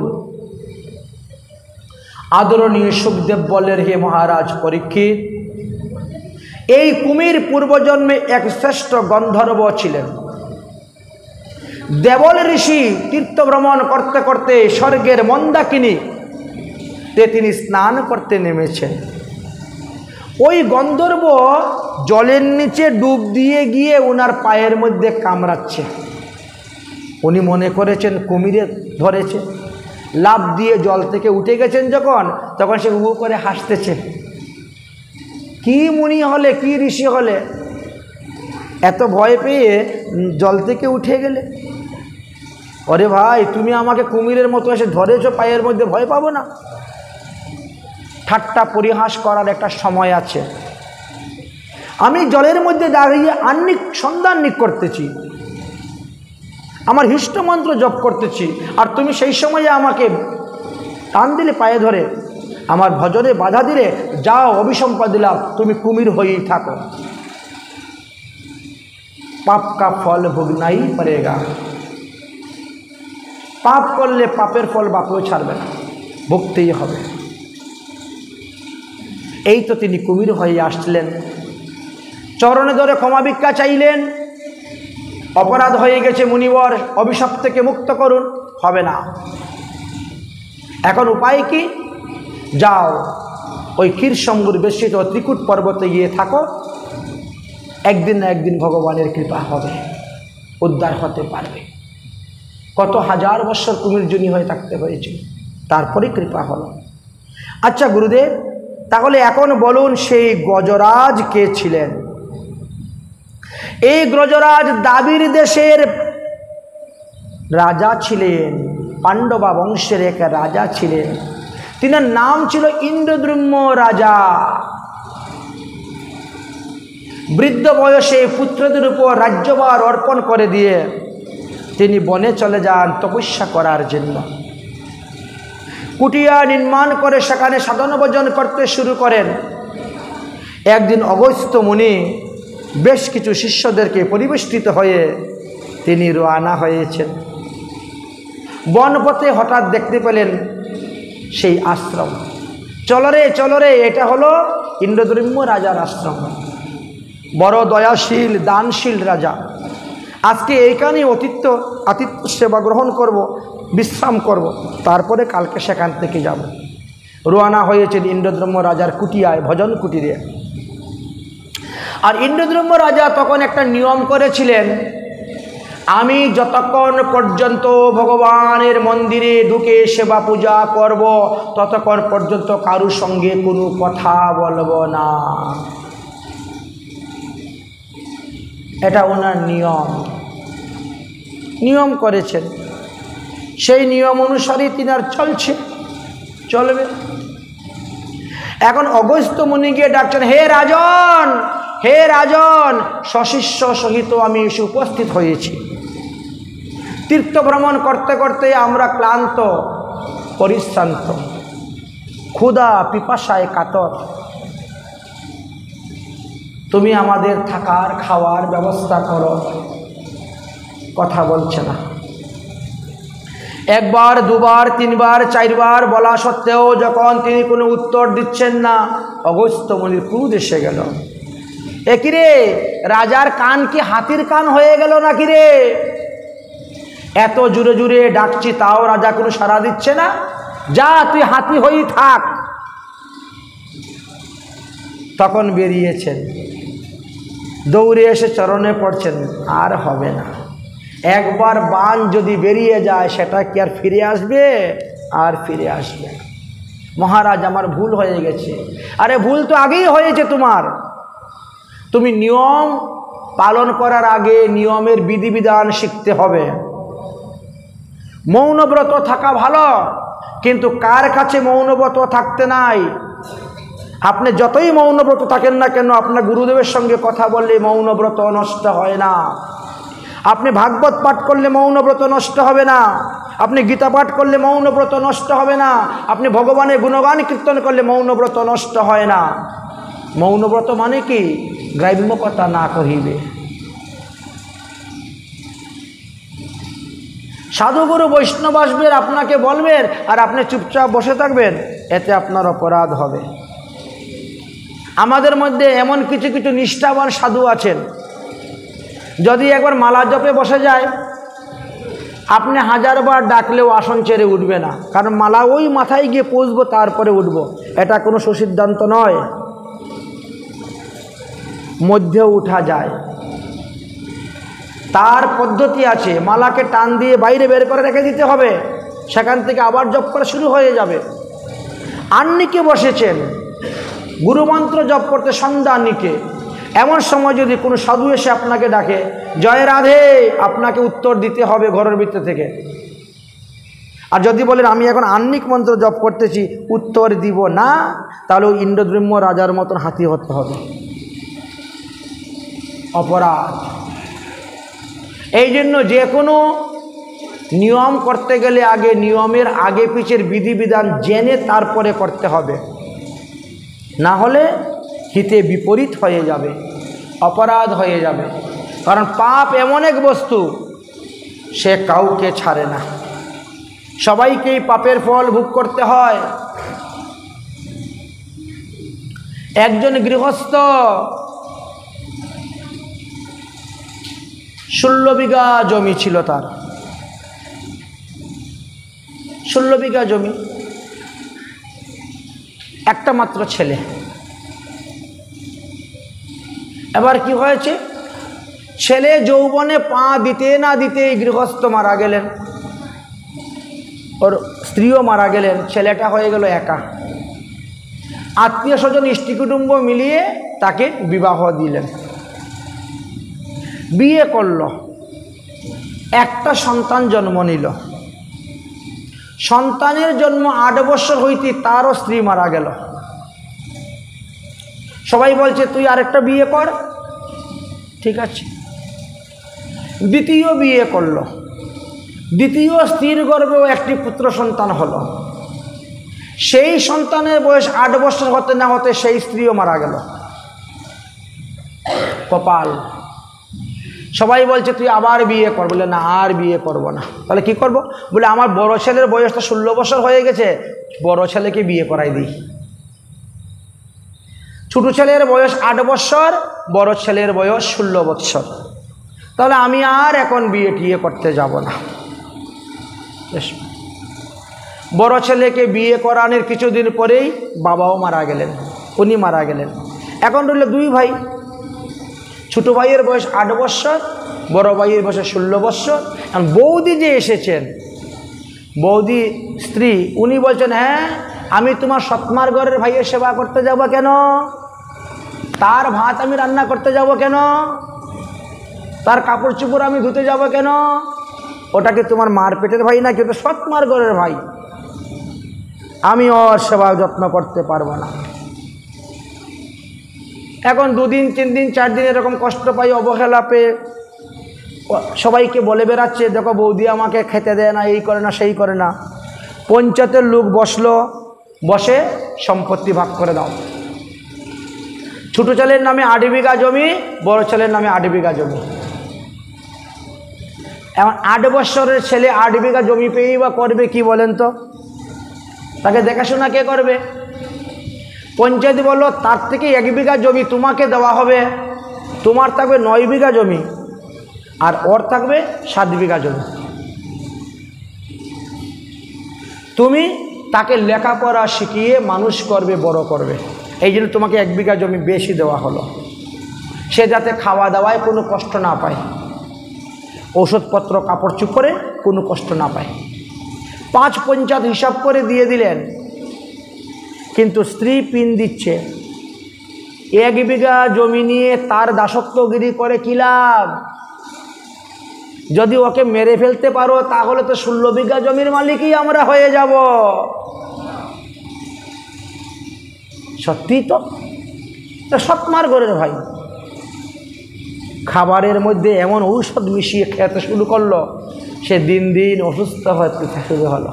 আদরণীয় সুখদেব বললেন, হে মহারাজ পরীক্ষিত, এই কুমির পূর্বজন্মে এক শ্রেষ্ঠ গন্ধর্ব ছিলেন। দেবল ঋষি তীর্থ ভ্রমণ করতে করতে স্বর্গের মন্দাকিনীতে তিনি স্নান করতে নেমেছেন। ওই গন্ধর্ব জলের নিচে ডুব দিয়ে গিয়ে ওনার পায়ের মধ্যে কামড়াচ্ছে। উনি মনে করেছেন কুমিরে ধরেছে, লাফ দিয়ে জল থেকে উঠে গেছেন যখন, তখন সে হু করে হাসতেছে। কি মুনি হলে, কি ঋষি হলে এত ভয় পেয়ে জল থেকে উঠে গেলে? ওরে ভাই, তুমি আমাকে কুমিরের মতো এসে ধরেছো, পায়ের মধ্যে ভয় পাবো না? ঠাট্টা পরিহাস করার একটা সময় আছে। আমি জলের মধ্যে দাঁড়িয়ে আহ্নিক সন্ধান করতেছি, আমার হিষ্টমন্ত্র জপ করতেছি, আর তুমি সেই সময়ে আমাকে টান দিলে পায়ে ধরে, আমার ভজনে বাধা দিলে, যাও অভিসম্পাদ দিলাম, তুমি কুমির হয়েই থাকো। পাপ কা ফল ভোগনা হি পড়েগা। পাপ করলে পাপের ফল বাপেও ছাড়বে না, ভুগতেই হবে। এই তো তিনি কুমির হয়ে আসছিলেন। চরণে ধরে ক্ষমা ভিক্ষা চাইলেন, অপরাধ হয়ে গেছে মুনিবর, অভিশাপ থেকে মুক্ত করুন। হবে না। এখন উপায় কি? যাও ওই ক্ষীরসম্বুর বেষ্টিত ত্রিকুট পর্বতে গিয়ে থাকো, একদিন না একদিন ভগবানের কৃপা হবে, উদ্ধার হতে পারবে। কত হাজার বছর কুমির জনী হয়ে থাকতে হয়েছে, তারপরে কৃপা হলো। আচ্ছা গুরুদেব, তাহলে এখন বলুন সেই গজরাজ কে ছিলেন? এই গজরাজ দাবির দেশের রাজা ছিলেন। পাণ্ডবা বংশের এক রাজা ছিলেন, তিনার নাম ছিল ইন্দ্রদ্যুম্ন রাজা। বৃদ্ধ বয়সে পুত্রদের উপর রাজ্যভার অর্পণ করে দিয়ে তিনি বনে চলে যান তপস্যা করার জন্য। কুটিয়া নির্মাণ করে সেখানে সাধন ভজন করতে শুরু করেন। একদিন অগস্ত্য মুনি বেশ কিছু শিষ্যদেরকে পরিবেষ্টিত হয়ে তিনি রওনা হয়েছেন। বনপথে হঠাৎ দেখতে পেলেন সেই আশ্রম। চলো রে, এটা হলো ইন্দ্রদ্যুম্ন রাজার আশ্রম। বড় দয়াশীল দানশীল রাজা। আজকে এইখানে আতিথ্য সেবা গ্রহণ করব, বিশ্রাম করব, তারপরে কালকে সেখান থেকে যাব। রওনা হয়েছেন ইন্দ্রদ্যুম্ন রাজার কুটিয়ায়, ভজন কুটিরে। আর ইন্দ্রদ্যুম্ন রাজা তখন একটা নিয়ম করেছিলেন, আমি যতক্ষণ পর্যন্ত ভগবানের মন্দিরে ঢুকে সেবা পূজা করব ততক্ষণ পর্যন্ত কারুর সঙ্গে কোনো কথা বলবো না। এটা ওনার নিয়ম করেছেন। সেই নিয়ম অনুসারে তিনার চলবে। এখন অগস্ত্য মুনি গিয়ে ডাকছেন, হে রাজন, সশিষ্য সহিত আমি এসে উপস্থিত হয়েছি। তীর্থ ভ্রমণ করতে করতে আমরা ক্লান্ত, পরিশ্রান্ত, ক্ষুধা পিপাসায় কাতর। তুমি আমাদের থাকার খাওয়ার ব্যবস্থা করো। কথা বলছে না। একবার, দুবার, তিনবার, চারবার বলা সত্ত্বেও যখন তিনি কোনো উত্তর দিচ্ছেন না, অগস্ত্য মুনির ক্রোধ এসে গেল। কিরে, রাজার কান কি হাতির কান হয়ে গেল নাকি রে? এত জুড়ে জুড়ে ডাকছি তাও রাজা কোনো সাড়া দিচ্ছে না। যা, তুই হাতি হয়েই থাক। তখন বেরিয়েছেন, দৌড়ে এসে চরণে পড়ছেন, আর হবে না। একবার বান যদি বেরিয়ে যায় সেটা কি আর ফিরে আসবে? আর ফিরে আসবে। মহারাজ, আমার ভুল হয়ে গেছে। আরে ভুল তো আগেই হয়েছে তোমার। তুমি নিয়ম পালন করার আগে নিয়মের বিধিবিধান শিখতে হবে। মৌনব্রত থাকা ভালো, কিন্তু কার কাছে মৌনব্রত থাকতে নাই। আপনি যতই মৌনব্রত থাকেন না কেন, আপনার গুরুদেবের সঙ্গে কথা বললে মৌনব্রত নষ্ট হয় না। আপনি ভাগবত পাঠ করলে মৌনব্রত নষ্ট হবে না। আপনি গীতা পাঠ করলে মৌনব্রত নষ্ট হবে না। আপনি ভগবানের গুণগান কীর্তন করলে মৌনব্রত নষ্ট হয় না। মৌনব্রত মানে কি? গ্রাম্য কথা না কহিবে। সাধুগুরু বৈষ্ণব আসবেন, আপনাকে বলবেন, আর আপনি চুপচাপ বসে থাকবেন, এতে আপনার অপরাধ হবে। আমাদের মধ্যে এমন কিছু কিছু নিষ্ঠাবান সাধু আছেন, যদি একবার মালা জপে বসে যায়, আপনি 1000 বার ডাকলেও আসন ছেড়ে উঠবে না। কারণ মালা ওই মাথায় গিয়ে পৌঁছবো, তারপরে উঠবো। এটা কোনো সুসিদ্ধান্ত নয়। মধ্যেও উঠা যায়, তার পদ্ধতি আছে। মালাকে টান দিয়ে বাইরে বের করে রেখে দিতে হবে, সেখান থেকে আবার জপ করা শুরু হয়ে যাবে। আন্নিকে বসেছেন, গুরুমন্ত্র জপ করতে সন্ধ্যা আন্নিকে। এমন সময় যদি কোনো সাধু এসে আপনাকে ডাকে, জয় রাধে, আপনাকে উত্তর দিতে হবে ঘরের ভিতর থেকে। আর যদি বলেন আমি এখন আন্নিক মন্ত্র জপ করতেছি, উত্তর দিব না, তাহলে ওই ইন্দ্রদ্যুম্ন রাজার মতন হাতি হতে হবে। অপরাধ। এই জন্য যে কোনো নিয়ম করতে গেলে আগে নিয়মের আগে পিছের বিধিবিধান জেনে তারপরে করতে হবে, না হলে হিতে বিপরীত হয়ে যাবে, অপরাধ হয়ে যাবে। কারণ পাপ এমন এক বস্তু, সে কাউকে ছাড়ে না। সবাইকেই পাপের ফল ভোগ করতে হয়। একজন গৃহস্থ 16 বিঘা জমি ছিল তার। 16 বিঘা জমি, একটা মাত্র ছেলে। এবার কি হয়েছে, ছেলে যৌবনে পা দিতে না দিতেই গৃহস্থ মারা গেলেন, ওর স্ত্রীও মারা গেলেন, ছেলেটা হয়ে গেল একা। আত্মীয় স্বজন ইষ্টি কুটুম্ব মিলিয়ে তাকে বিবাহ দিলেন, বিয়ে করল, একটা সন্তান জন্ম নিল। সন্তানের জন্ম 8 বছর হইতে তারও স্ত্রী মারা গেল। সবাই বলছে তুই আরেকটা বিয়ে কর, ঠিক আছে। দ্বিতীয় বিয়ে করলো, দ্বিতীয় স্ত্রীর গর্ভেও একটি পুত্র সন্তান হলো। সেই সন্তানের বয়স 8 বছর হতে না হতে সেই স্ত্রীও মারা গেল। কপাল। সবাই বলছে তুই আবার বিয়ে কর, বলে না আর বিয়ে করব না। তাহলে কি করব? বলে আমার বড় ছেলের বয়স তো 16 বছর হয়ে গেছে, বড় ছেলেকে বিয়ে করাই দিই। ছোট ছেলের বয়স 8 বছর, বড় ছেলের বয়স 16 বছর। তাহলে আমি আর এখন বিয়ে টিয়ে করতে যাব না। বড় ছেলেকে বিয়ে করানোর কিছুদিন পরেই বাবাও মারা গেলেন, উনি মারা গেলেন। এখন রইল 2 ভাই। ছোট ভাইয়ের বয়স 8 বছর, বড় ভাইয়ের বয়স 16 বছর। এখন বৌদি যে এসেছেন, বৌদি স্ত্রী, উনি বলছেন হ্যাঁ আমি তোমার সৎমার ঘরের ভাইয়ের সেবা করতে যাব কেন? তার ভাত আমি রান্না করতে যাব কেন? তার কাপড় চোপড় আমি ধুতে যাব কেন? ওটাকে তোমার মার পেটের ভাই না, কিন্তু সৎমার ঘরের ভাই, আমি ওর সেবা যত্ন করতে পারবো না। এখন 2 দিন 3 দিন 4 দিন এরকম কষ্ট পাই, অবহেলা পেয়ে সবাইকে বলে বেড়াচ্ছে দেখো বৌদি আমাকে খেতে দেয় না, এই করে না সেই করে না। পঞ্চায়েতের লোক বসলো, বসে সম্পত্তি ভাগ করে দাও। ছোট ছেলের নামে 8 বিঘা জমি, বড় ছেলের নামে 8 বিঘা জমি। এখন 8 বছরের ছেলে 8 বিঘা জমি পেয়েই বা করবে কি বলেন তো? তাকে দেখাশোনা কে করবে? পঞ্চায়েত বললো তার থেকে 1 বিঘা জমি তোমাকে দেওয়া হবে, তোমার থাকবে 9 বিঘা জমি আর ওর থাকবে 7 বিঘা জমি। তুমি তাকে লেখাপড়া শিখিয়ে মানুষ করবে, বড় করবে, এই জন্য তোমাকে 1 বিঘা জমি বেশি দেওয়া হলো। সে যাতে খাওয়া দাওয়ায় কোনো কষ্ট না পায়, ওষুধপত্র কাপড় চোপড়ে কোনো কষ্ট না পায়। 5 পঞ্চায়েত হিসাব করে দিয়ে দিলেন, কিন্তু স্ত্রী পিন দিচ্ছে। 1 বিঘা জমি নিয়ে তার দাসত্বগিরি করে কি লাভ? যদি ওকে মেরে ফেলতে পারো তাহলে তো 16 বিঘা জমির মালিকই আমরা হয়ে যাব। সত্যি তো, সৎমার ঘরের ভাই। খাবারের মধ্যে এমন ঔষধ মিশিয়ে খেতে শুরু করলো, সে দিন দিন অসুস্থ হতে শুরু হলো।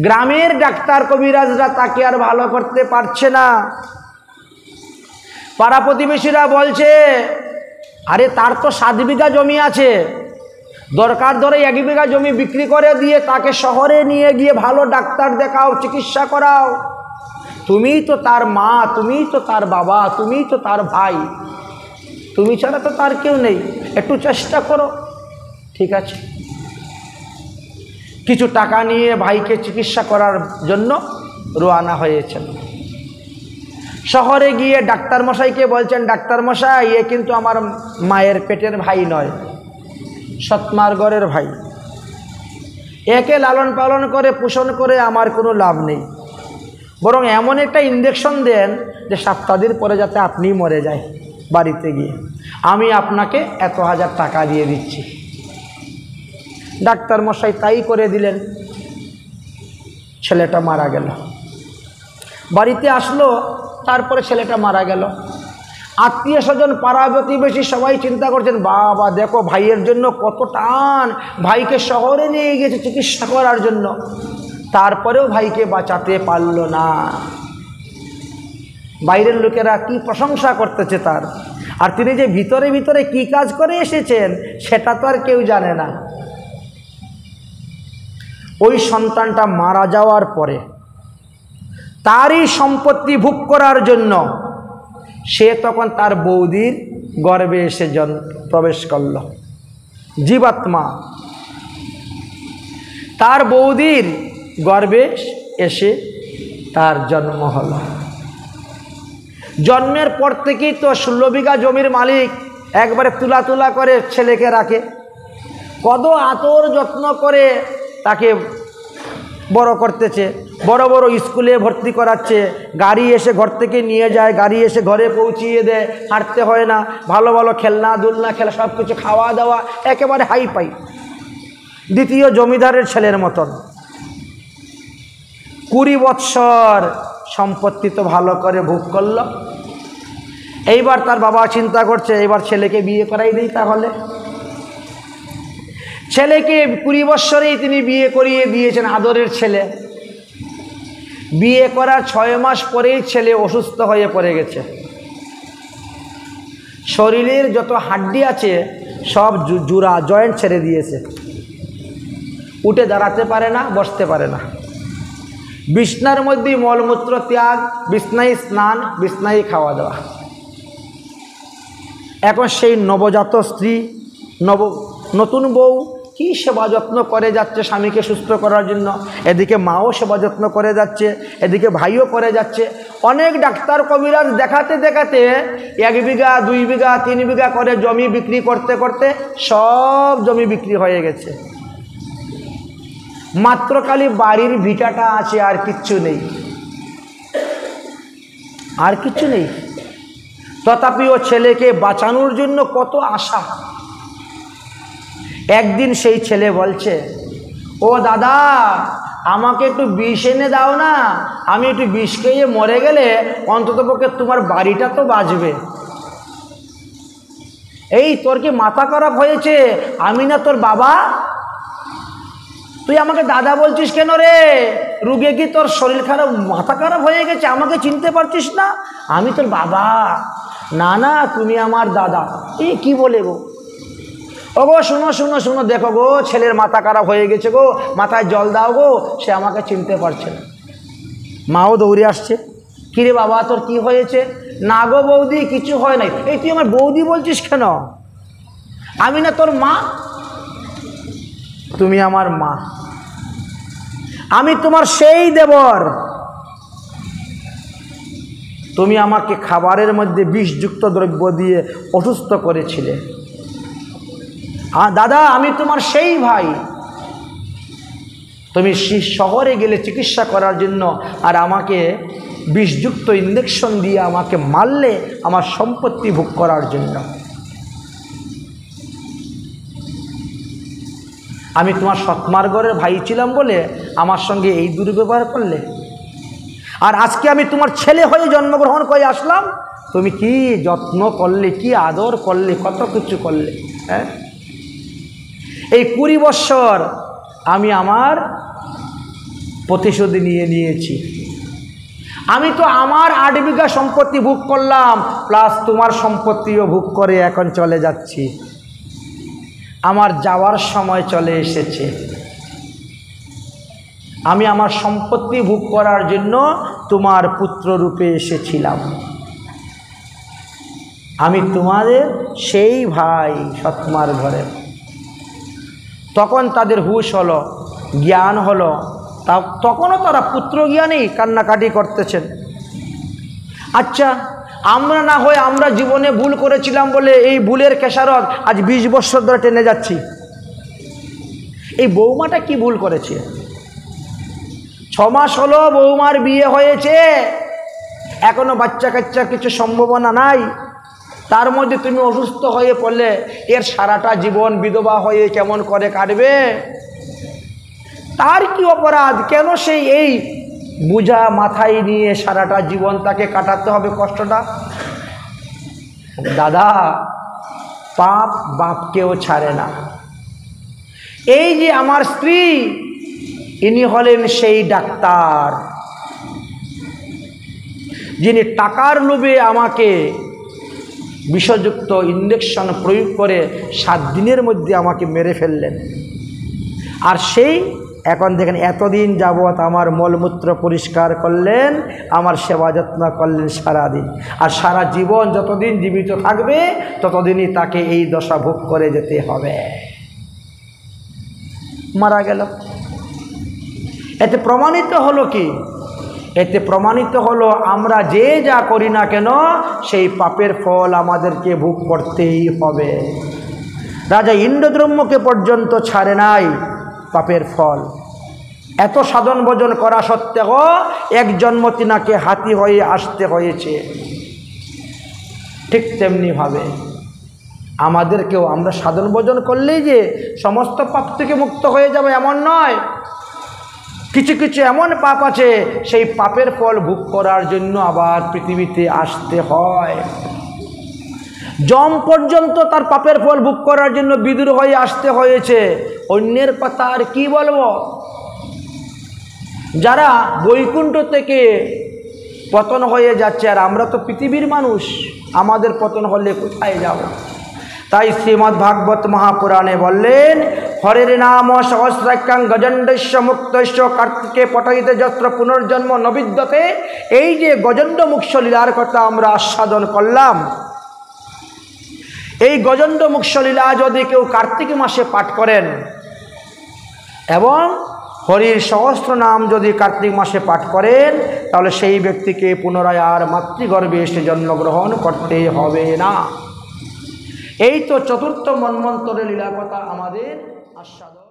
গ্রামের ডাক্তার কবিরাজরা তাকে আর ভালো করতে পারছে না। পাড়া প্রতিবেশীরা বলছে আরে তার তো 7 বিঘা জমি আছে, দরকার ধরে 1 বিঘা জমি বিক্রি করে দিয়ে তাকে শহরে নিয়ে গিয়ে ভালো ডাক্তার দেখাও, চিকিৎসা করাও। তুমিই তো তার মা, তুমিই তো তার বাবা, তুমিই তো তার ভাই, তুমি ছাড়া তো তার কেউ নেই, একটু চেষ্টা করো। ঠিক আছে। কিছু টাকা নিয়ে ভাইকে চিকিৎসা করার জন্য রওনা হয়েছেন। শহরে গিয়ে ডাক্তার মশাইকে বলছেন ডাক্তার মশাই এ কিন্তু আমার মায়ের পেটের ভাই নয়, সৎমার ঘরের ভাই, একে লালন পালন করে পোষণ করে আমার কোনো লাভ নেই, বরং এমন একটা ইঞ্জেকশন দেন যে 7 দিন পরে যাতে আপনি মরে যায় বাড়িতে গিয়ে, আমি আপনাকে এত হাজার টাকা দিয়ে দিচ্ছি। ডাক্তার মশাই তাই করে দিলেন। ছেলেটা মারা গেল। বাড়িতে আসলো, তারপরে ছেলেটা মারা গেল। আত্মীয় স্বজন পাড়া প্রতিবেশী সবাই চিন্তা করছেন বাবা দেখো ভাইয়ের জন্য কত টান, ভাইকে শহরে নিয়ে গেছে চিকিৎসা করার জন্য, তারপরেও ভাইকে বাঁচাতে পারল না। বাইরের লোকেরা কি প্রশংসা করতেছে তার, আর তিনি যে ভিতরে ভিতরে কি কাজ করে এসেছেন সেটা তো আর কেউ জানে না। ওই সন্তানটা মারা যাওয়ার পরে তারই সম্পত্তি ভোগ করার জন্য সে তখন তার বৌদির গর্ভে এসে প্রবেশ করল। জীবাত্মা তার বৌদির গর্ভে এসে তার জন্ম হলো। জন্মের পর থেকেই তো 16 বিঘা জমির মালিক একবারে তুলা তুলা করে ছেলেকে রাখে, কত আদর যত্ন করে তাকে বড় করতেছে, বড় বড় স্কুলে ভর্তি করাচ্ছে, গাড়ি এসে ঘর থেকে নিয়ে যায়, গাড়ি এসে ঘরে পৌঁছিয়ে দেয়, হাঁটতে হয় না, ভালো ভালো খেলনা দুলনা খেলা সব কিছু খাওয়া দাওয়া একেবারে হাই পাই, দ্বিতীয় জমিদারের ছেলের মতন। 20 বৎসর সম্পত্তি তো ভালো করে ভোগ করল। এইবার তার বাবা চিন্তা করছে এইবার ছেলেকে বিয়ে করাই দিই। তাহলে ছেলেকে 20 বৎসরেই তিনি বিয়ে করিয়ে দিয়েছেন, আদরের ছেলে। বিয়ে করার 6 মাস পরেই ছেলে অসুস্থ হয়ে পড়ে গেছে। শরীরের যত হাড্ডি আছে সব জোড়া জয়েন্ট ছেড়ে দিয়েছে, উঠে দাঁড়াতে পারে না, বসতে পারে না। বিছনার মধ্যে মলমূত্র ত্যাগ, বিছনায় স্নান, বিছনায় খাওয়া দাওয়া। এখন সেই নবজাত স্ত্রী, নতুন বউ কি সেবা যত্ন করে যাচ্ছে স্বামীকে সুস্থ করার জন্য। এদিকে মাও সেবা যত্ন করে যাচ্ছে, এদিকে ভাইও করে যাচ্ছে। অনেক ডাক্তার কবিরাজ দেখাতে দেখাতে 1 বিঘা 2 বিঘা 3 বিঘা করে জমি বিক্রি করতে করতে সব জমি বিক্রি হয়ে গেছে। মাত্র খালি বাড়ির ভিটাটা আছে, আর কিচ্ছু নেই, আর কিচ্ছু নেই। তথাপিও ছেলেকে বাঁচানোর জন্য কত আশা। একদিন সেই ছেলে বলছে, ও দাদা আমাকে একটু বিষ এনে দাও না, আমি একটু বিষ খেয়ে মরে গেলে অন্ততপক্ষে তোমার বাড়িটা তো বাঁচবে। এই তোর কি মাথা খারাপ হয়েছে? আমি না তোর বাবা? তুই আমাকে দাদা বলছিস কেন রে? রুগে কি তোর শরীর খারাপ, মাথা খারাপ হয়ে গেছে? আমাকে চিনতে পারছিস না? আমি তোর বাবা। না না তুমি আমার দাদা। এই কি বলে গো? ও গো শুনো শুনো শুনো, দেখো গো ছেলের মাথা খারাপ হয়ে গেছে গো, মাথায় জল দাও গো, সে আমাকে চিনতে পারছে না। মাও দৌড়ে আসছে, কিরে বাবা তোর কি হয়েছে? না গো বৌদি কিছু হয় নাই। এই তুই আমার বৌদি বলছিস কেন? আমি না তোর মা? তুমি আমার মা, আমি তোমার সেই দেবর। তুমি আমাকে খাবারের মধ্যে বিষযুক্ত দ্রব্য দিয়ে অসুস্থ করেছিলে। দাদা আমি তোমার সেই ভাই। তুমি শহরে গেলে চিকিৎসা করার জন্য, আর আমাকে বিষযুক্ত ইঞ্জেকশন দিয়ে আমাকে মারলে আমার সম্পত্তি ভোগ করার জন্য। আমি তোমার সৎমার্গের ভাই ছিলাম বলে আমার সঙ্গে এই দুর্ব্যবহার করলে, আর আজকে আমি তোমার ছেলে হয়ে জন্মগ্রহণ করে আসলাম, তুমি কি যত্ন করলে, কি আদর করলে, কত কিছু করলে। হ্যাঁ, এই 20 বৎসর আমি আমার প্রতিশোধ নিয়েছি। আমি তো আমার 8 বিঘা সম্পত্তি ভোগ করলাম, প্লাস তোমার সম্পত্তিও ভোগ করে এখন চলে যাচ্ছি। আমার যাওয়ার সময় চলে এসেছে। আমি আমার সম্পত্তি ভোগ করার জন্য তোমার পুত্র রূপে এসেছিলাম। আমি তোমাদের সেই ভাই সৎমার ঘরে। তখন তাদের হুঁশ হলো, জ্ঞান হলো। তখনও তারা পুত্র জ্ঞানেই কান্নাকাটি করতেছেন। আচ্ছা আমরা না হয় আমরা জীবনে ভুল করেছিলাম বলে এই ভুলের খেসারত আজ 20 বছর ধরে টেনে যাচ্ছি। এই বৌমাটা কি ভুল করেছে? 6 মাস হলো বৌমার বিয়ে হয়েছে, এখনো বাচ্চা কাচ্চার কিছু সম্ভাবনা নাই। তার মধ্যে তুমি অসুস্থ হয়ে পড়লে, এর সারাটা জীবন বিধবা হয়ে কেমন করে কাটবে? তার কি অপরাধ? কেন সেই এই বোঝা মাথায় নিয়ে সারাটা জীবন তাকে কাটাতে হবে কষ্টটা? দাদা পাপ বাপকেও ছাড়ে না। এই যে আমার স্ত্রী, ইনি হলেন সেই ডাক্তার যিনি টাকার লোভে আমাকে বিষযুক্ত ইঞ্জেকশন প্রয়োগ করে 7 দিনের মধ্যে আমাকে মেরে ফেললেন। আর সেই এখন দেখেন এতদিন যাবৎ আমার মলমূত্র পরিষ্কার করলেন, আমার সেবা যত্ন করলেন সারাদিন। আর সারা জীবন যতদিন জীবিত থাকবে ততদিনই তাকে এই দশা ভোগ করে যেতে হবে। মারা গেল। এতে প্রমাণিত হলো কি? এতে প্রমাণিত হলো আমরা যে যা করি না কেন সেই পাপের ফল আমাদেরকে ভোগ করতেই হবে। রাজা ইন্দ্রদ্রম্যকে পর্যন্ত ছাড়ে নাই পাপের ফল। এত সাধন ভজন করা সত্ত্বেও এক জন্ম তিনাকে হাতি হয়ে আসতে হয়েছে। ঠিক তেমনিভাবে আমাদেরকেও আমরা সাধন ভজন করলেই যে সমস্ত পাপ থেকে মুক্ত হয়ে যাবে এমন নয়। কিছু কিছু এমন পাপ আছে সেই পাপের ফল ভোগ করার জন্য আবার পৃথিবীতে আসতে হয়। যম পর্যন্ত তার পাপের ফল ভোগ করার জন্য বিদুর হয়ে আসতে হয়েছে, অন্যের কথা আর কি বলবো। যারা বৈকুণ্ঠ থেকে পতন হয়ে যাচ্ছে, আর আমরা তো পৃথিবীর মানুষ, আমাদের পতন হলে কোথায় যাব। তাই শ্রীমদ্ ভাগবত মহাপুরাণে বললেন, হরের নাম সহস্রাক্ষাং গজণ্ডস্য মুক্তস্য কার্তিকে পঠয়িতে যত্র পুনর্জন্ম নবিদ্যতে। এই যে গজণ্ড মুখ্য লীলার কথা আমরা আস্বাদন করলাম, এই গজণ্ড মুখ্য লীলা যদি কেউ কার্তিক মাসে পাঠ করেন এবং হরির সহস্র নাম যদি কার্তিক মাসে পাঠ করেন, তাহলে সেই ব্যক্তিকে পুনরায় আর মাতৃগর্ভে এসে জন্মগ্রহণ করতে হবে না। এই তো চতুর্থ মন্বন্তরের লীলা কথা আমাদের আস্বাদন।